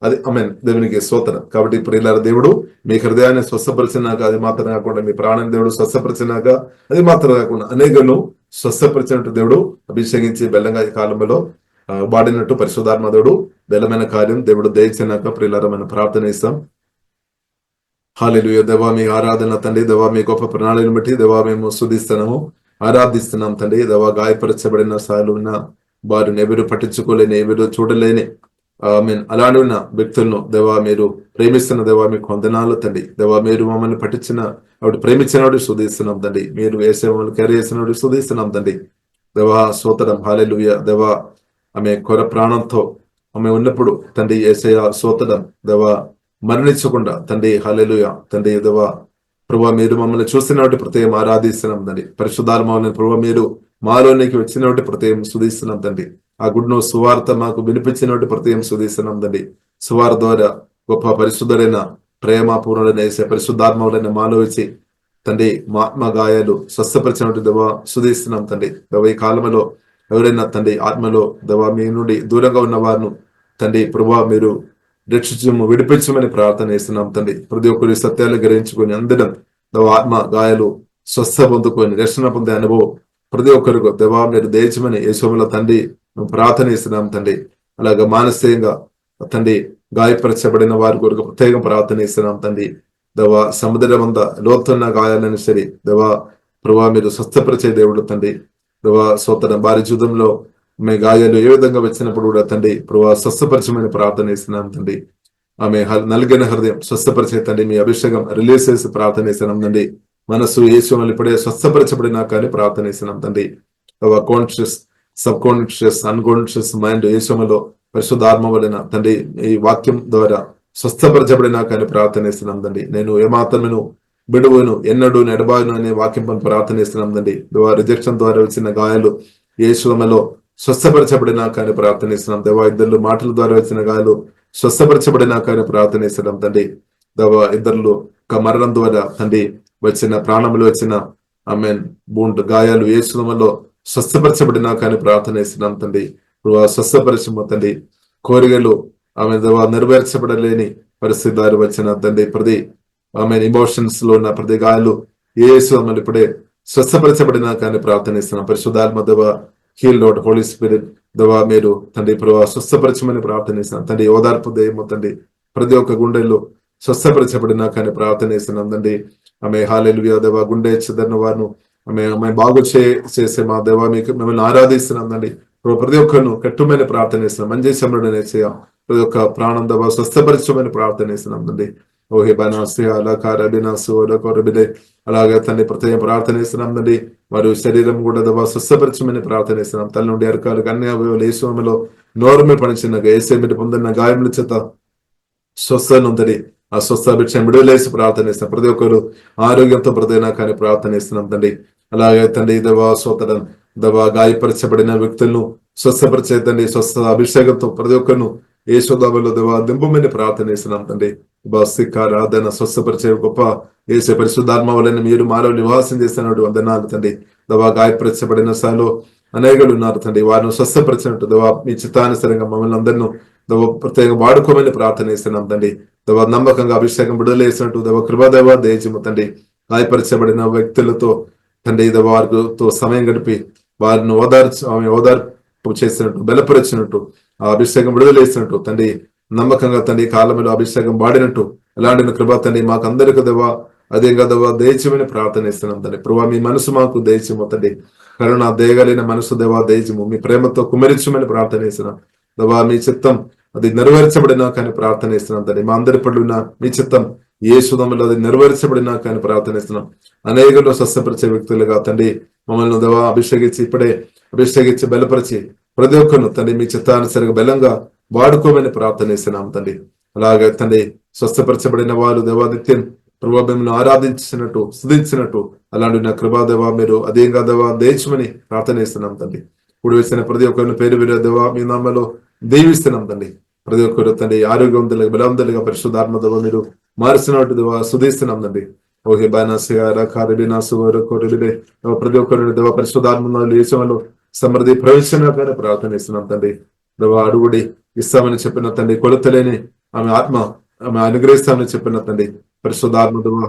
అది ఆమేన్. దేవునికి స్తోత్రం. కాబట్టి ప్రియులారా దేవుడు మీ హృదయాన్ని స్వస్థపరిచినాక అది మాత్రం కాకుండా, మీ ప్రాణాన్ని దేవుడు స్వస్థపరిచినాక అది మాత్రం కాకుండా అనేకలను స్వస్థపరిచినట్టు దేవుడు అభిషేకించి బెల్లంగా ఈ కాలంలో వాడినట్టు పరిశుద్ధాత్మ దేవుడు బలమైన కార్యం దేవుడు దయచినాక ప్రియులారా మనం ప్రార్థన ఇస్తాం. హల్లెలూయా. దేవా మీ ఆరాధన తండ్రి, దేవా మీ గొప్ప ప్రణాళికను బట్టి దేవా మేము స్తుతిస్తున్నాము, ఆరాధిస్తున్నాం తండ్రి. దేవా గాయపరచబడిన సార్లు ఉన్న వారిని ఎవరు పట్టించుకోలేని, ఎవరు చూడలేని అలాంటి ఉన్న వ్యక్తులను దేవా మీరు ప్రేమిస్తున్న దేవా మీకు వందనాలు తండ్రి. దేవా మీరు మమ్మల్ని పట్టించిన ఆవిడ ప్రేమించినవాడు స్తుతిస్తున్నాం తండ్రి. మీరు వేసే మమ్మల్ని క్యారీ చేసినవాడు స్తుతిస్తున్నాం తండ్రి. దేవా స్తోత్రం. హల్లెలూయా. దేవా ఆమె కొర ప్రాణంతో ఆమె ఉన్నప్పుడు తండ్రి యేసయ్య స్తోత్రం. దేవా మరణించకుండా తండ్రి హల్లెలూయా తండ్రి. దేవా ప్రభువా మీరు మమ్మల్ని చూస్తున్నటువంటి ప్రత్యేకం ఆరాధిస్తున్నాం తండ్రి. పరిశుద్ధాత్మని ప్రభువా మీరు మాలోనికి వచ్చినటువంటి ప్రత్యేకం స్తుతిస్తున్నాం తండ్రి. ఆ గుడ్ను సువార్త మాకు వినిపించినటువంటి ప్రత్యేకం స్తుతిస్తున్నాం తండ్రి. సువార్త ద్వారా గొప్ప పరిశుద్ధుడైన ప్రేమపూర్ణుడైన యేసయ్య పరిశుద్ధాత్మలైన మాలో వచ్చి తండ్రి మా ఆత్మ గాయాలు స్వస్థపరిచినటువంటి దేవా స్తుతిస్తున్నాం తండ్రి. దేవా ఈ కాలంలో ఎవరైనా తండ్రి ఆత్మలో దేవా మీ నుండి దూరంగా ఉన్న వారిను తండ్రి ప్రభువా మీరు రక్షించము, విడిపించమని ప్రార్థన చేస్తున్నాం తండ్రి. ప్రతి ఒక్కరి సత్యాలు గ్రహించుకొని అందరం దేవా ఆత్మ గాయాలు స్వస్థ పొందుకొని రక్షణ పొందే అనుభవం ప్రతి ఒక్కరికి దేవా మీరు దయచమని యేసువుల తండ్రి మేము ప్రార్థన చేస్తున్నాం తండ్రి. అలాగే మానసికంగా తండ్రి గాయపరచబడిన వారి కొరకు ప్రత్యేకం ప్రార్థన చేస్తున్నాం తండ్రి. దేవా సముద్రం అంతా లోతున్న గాయాలను సరి దేవా ప్రభువా మీరు స్వస్థపరిచే దేవుడు తండ్రి. దేవా స్తోత్రం. భారీ యుద్ధంలో మీ గాయాలు ఏ విధంగా వచ్చినప్పుడు కూడా తండ్రి ప్రభువా స్వస్థపరిచమని ప్రార్థన చేస్తున్నాం తండ్రి. ఆమె నలిగిన హృదయం స్వస్థపరిచే తండ్రి మీ అభిషేకం రిలీజ్ చేసి ప్రార్థన చేస్తున్నాం తండ్రి. మనసు యేసు ఇప్పుడే స్వస్థపరచబడినా కానీ ప్రార్థన చేస్తున్నాం తండ్రి. Conscious, sub conscious, unconscious mind యేసులో పరిశుద్ధాత్మ వలన తండ్రి ఈ వాక్యం ద్వారా స్వస్థపరచబడినా కానీ ప్రార్థన చేస్తున్నాం తండ్రి. నేను ఏమాత్రమును బిడువును ఎన్నడూ నెడబాను అనే వాక్యం పని ప్రార్థన చేస్తున్నాం తండ్రి. రిజెక్షన్ ద్వారా వచ్చిన గాయాలు యేసులో స్వస్థపరచబడినా కానీ ప్రార్థన చేస్తున్నాం దేవా. ఇద్దరు మాటల ద్వారా వచ్చిన గాయాలు స్వస్థపరచబడినా కానీ ప్రార్థన చేస్తున్నాం తండ్రి. దేవా ఇద్దరు మరణం ద్వారా తండ్రి వచ్చిన ప్రాణములు వచ్చిన ఆమెన్ బూంట్ గాయాలు యేసులో స్వస్థపరచబడినా కానీ ప్రార్థన చేస్తున్నాం తండ్రి. స్వస్థపరిచమ తండ్రి. కోరికలు ఆమె దేవా నెరవేర్చబడలేని పరిస్థితి దారి వచ్చిన తండ్రి ప్రతి ఆమె ఎమోషన్స్ లో ఉన్న ప్రతి గాయాలు యేసు ఆమె ఇప్పుడే స్వస్థపరచబడినా కానీ ప్రార్థనిస్తున్నాం. పరిశుద్ధాత్మ దేవా హీల్ లార్డ్ హోలీ స్పిరిట్ దేవా మీరు తండ్రి ప్రభావ స్వస్థపరచమని ప్రార్థనిస్తున్నాం తండ్రి. ఓదార్పు దయము తండ్రి ప్రతి ఒక్క గుండెల్లో స్వస్థపరచబడినా కానీ ప్రార్థనిస్తున్నాం తండ్రి. ఆమె హల్లెలూయా దేవా గుండె చెదరిన వారిను ఆమె బాగు చేసే మా దేవా మీకు మిమ్మల్ని ఆరాధిస్తున్నాం తండ్రి. ప్రతి ఒక్కరిను కట్టుమైన ప్రార్థనిస్తున్నాం. మంజేశ్వరుడు నేసేయ ప్రతి ఒక్క ప్రాణం దేవా స్వస్థపరచమని ప్రార్థనిస్తున్నాం తండ్రి. ఓహే బనాసి అలాకారబినాసు ఓలకొరబిడే అలాగే తండ్రి ప్రత్యేక ప్రార్థనిస్తున్నాం తండ్రి. మరియు శరీరం కూడా దేవా స్వస్థపరచమని ప్రార్థనిస్తున్నాం. తల నుండి అరకాలు కన్యాలో నోరమే పనిచిన ఏసే మీరు పొందిన గాయముల చేత స్వస్థను తండ్రి. ఆ స్వస్థ భిక్ష విడుదలేసి ప్రార్థనిస్తున్నాం. ప్రతి ఒక్కరు ఆరోగ్యంతో ప్రతినా కానీ ప్రార్థనిస్తున్నాం తండ్రి. అలాగే తండ్రి దేవా సోతడం దేవా గాయపరచబడిన వ్యక్తులను స్వస్థపరిచే తండ్రి స్వస్థ అభిషేకంతో ప్రతి ఒక్కరిను యేసుదాబలో దేవా దింపమని ప్రార్థనిస్తున్నాం తండ్రి. ఆరాధన స్వస్థపరిచే గొప్ప యేసు పరిశుద్ధాత్మ వలన మీరు మాలో నివాసం చేస్తున్నట్టు వందనాలు తండ్రి. దేవా గాయపరచబడిన స్థాయిలో అనేకులు ఉన్నారు తండ్రి. వారిని స్వస్థపరిచినట్టు దేవా మీ చిత్తానుసరంగా మమ్మల్ని అందరినీ దేవ ప్రత్యేకంగా వాడుకోమని ప్రార్థనిస్తున్నాం తండ్రి. దేవ నమ్మకంగా అభిషేకం విడుదలేసినట్టు దేవ కృపాదేవ దయచేయము తండ్రి. గాయపరచబడిన వ్యక్తులతో తండ్రి వారితో సమయం గడిపి వారిని ఓదార్పు చేసినట్టు బలపరిచినట్టు ఆ అభిషేకం విడుదలేసినట్టు తండ్రి. నమ్మకంగా తండ్రి కాలంలో అభిషేకం వాడినట్టు ఎలాంటి కృప తండ్రి మాకు అందరికీ దేవా అదే కదా దయచేయమని ప్రార్థనిస్తున్నాం తండ్రి. ప్రభావ మీ మనసు మాకు దయచేయము తండ్రి. కరుణ దయగలిగిన మనసు దేవా దయచేయము. మీ ప్రేమతో కుమరించమని ప్రార్థనిస్తున్నాం దేవా. మీ చిత్తం అది నెరవేర్చబడినా కానీ ప్రార్థనిస్తున్నాం తండ్రి. మా అందరి పట్ల ఉన్న మీ చిత్తం యేసునామములో అది నెరవేర్చబడినా కానీ ప్రార్థనిస్తున్నాం. అనేకులు స్వస్థపరిచే వ్యక్తులుగా తండ్రి మమ్మల్ని దేవా అభిషేకించి బలపరిచి ప్రతి ఒక్కరు తండ్రి మీ చిత్తానుసరిగా బలంగా వాడుకోమని ప్రార్థనిస్తున్నాం తండ్రి. అలాగే తండ్రి స్వస్థపరచబడిన వారు దేవా నిత్యం ప్రభావ మిమ్మల్ని ఆరాధించినట్టు స్తుతించినట్టు అలాంటి నా కృపాదేవా మీరు అదేంగా దేవా దయచమని ప్రార్థనిస్తున్నాం తండ్రి. కూడి వేసిన ప్రతి ఒక్కరిని పేరు పేరు దేవా మీ నామలో దీవిస్తున్నాం తండ్రి. ప్రతి ఒక్కరు తండ్రి ఆరోగ్యవంతులుగా బలవంతులుగా పరిశుద్ధాత్మ దేవా మీరు మార్చినట్టు దేవా స్తుతిస్తున్నాం తండ్రి. ఓహే బానాసు ప్రతి ఒక్కరు దేవా పరిశుద్ధాత్మ దేశంలో సమృద్ధి ప్రవేశించినట్లనే ప్రార్థనిస్తున్నాం తండ్రి. దేవా అడుగుడి ఇస్తామని చెప్పిన తండ్రి. కొలతలేని ఆమె అనుగ్రహిస్తామని చెప్పిన తండ్రి. పరిశుద్ధాత్మ దేవా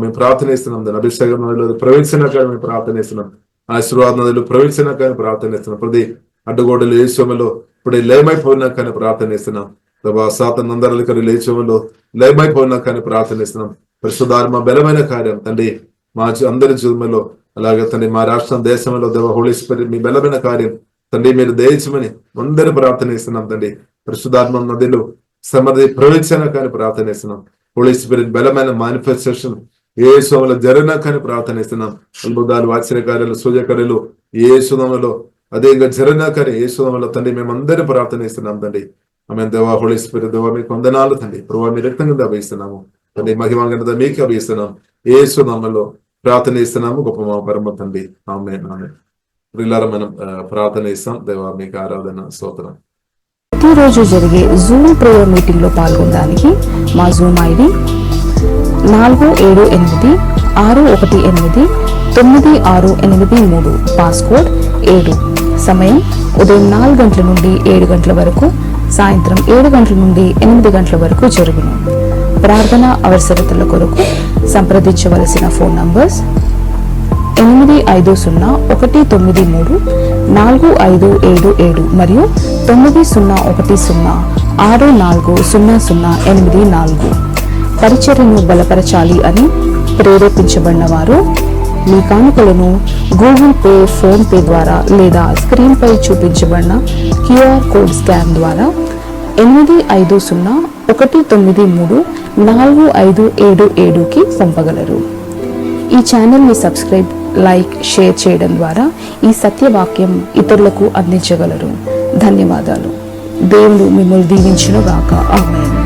మేము ప్రార్థనిస్తున్నాం తండ్రి. అభిషేకం ప్రవేశించినాక మేము ప్రార్థనిస్తున్నాం. ఆశీర్వాద నదులు ప్రవేశించినాక ప్రార్థనిస్తున్నాం. ప్రతి అడ్డుగోడలు యేసులో ఇప్పుడు లయమైపోయినా కానీ ప్రార్థనిస్తున్నాం దేవా. సాతాను అందరికీ లేచంలో లయమైపోయినా కానీ ప్రార్థనిస్తున్నాం. పరిశుద్ధాత్మ బలమైన కార్యం తండ్రి మా అందరి జీవనంలో అలాగే తండ్రి మా రాష్ట్రం దేశంలో దేవ హోలీ స్పిరిట్ మీ బలమైన కార్యం తండ్రి మీరు దయచమని అందరూ ప్రార్థనిస్తున్నాం తండ్రి. పరిశుద్ధాత్మ నదిలో సమృద్ధి ప్రవేశించినా కానీ ప్రార్థనిస్తున్నాం. హోలీ స్పిరిట్ బలమైన మానిఫెస్టేషన్ యేసునామములో జరిగినా కానీ ప్రార్థనిస్తున్నాం. అద్భుతాలు ఆశ్చర్యకార్యాలు సూచకర్యలు యేసునామములో అదేగా జరిగినా కానీ యేసునామములో తండ్రి మేమందరూ ప్రార్థనిస్తున్నాం తండ్రి. ఆమె దేవా హోలీ స్పిరిట్ దేవా మీకు వందనాలు తండ్రి. ప్రభావ మీ రక్తం కింద అభిస్తున్నాము తండ్రి. మహిమాంగత మీకు అభిస్తున్నాం. యేసునామములో ప్రార్థనిస్తున్నాము గొప్ప మా పరమ తండ్రి. ఆమేన్ ఆమేన్. ప్రియులారా మనం ప్రార్థన ఇస్తాం. దేవా మీకు ఆరాధన స్తోత్రం. ప్రతిరోజు జరిగే జూమ్ ప్రేయర్ మీటింగ్ లో పాల్గొనడానికి మా జూమ్ ఐడి 4786189683, పాస్కోడ్ 7. సమయం ఉదయం 4 గంటల నుండి 7 గంటల వరకు, సాయంత్రం 7 గంటల నుండి 8 గంటల వరకు జరుగును. ప్రార్థన అవసరతల కొరకు సంప్రదించవలసిన ఫోన్ నంబర్స్ 8501934577 మరియు 9010640084. పరిచర్యను బలపరచాలి అని ప్రేరేపించబడిన వారు మీ కానుకలను గూగుల్ పే, ఫోన్ పే ద్వారా లేదా స్క్రీన్ పై చూపించబడిన QR కోడ్ స్కాన్ ద్వారా 8501934577కి పంపగలరు. ఈ ఛానల్ని సబ్స్క్రైబ్, లైక్, షేర్ చేయడం ద్వారా ఈ సత్యవాక్యం ఇతరులకు అందించగలరు. ధన్యవాదాలు. దేవుడు మిమ్మల్ని దీవించును గాక. ఆమేన్.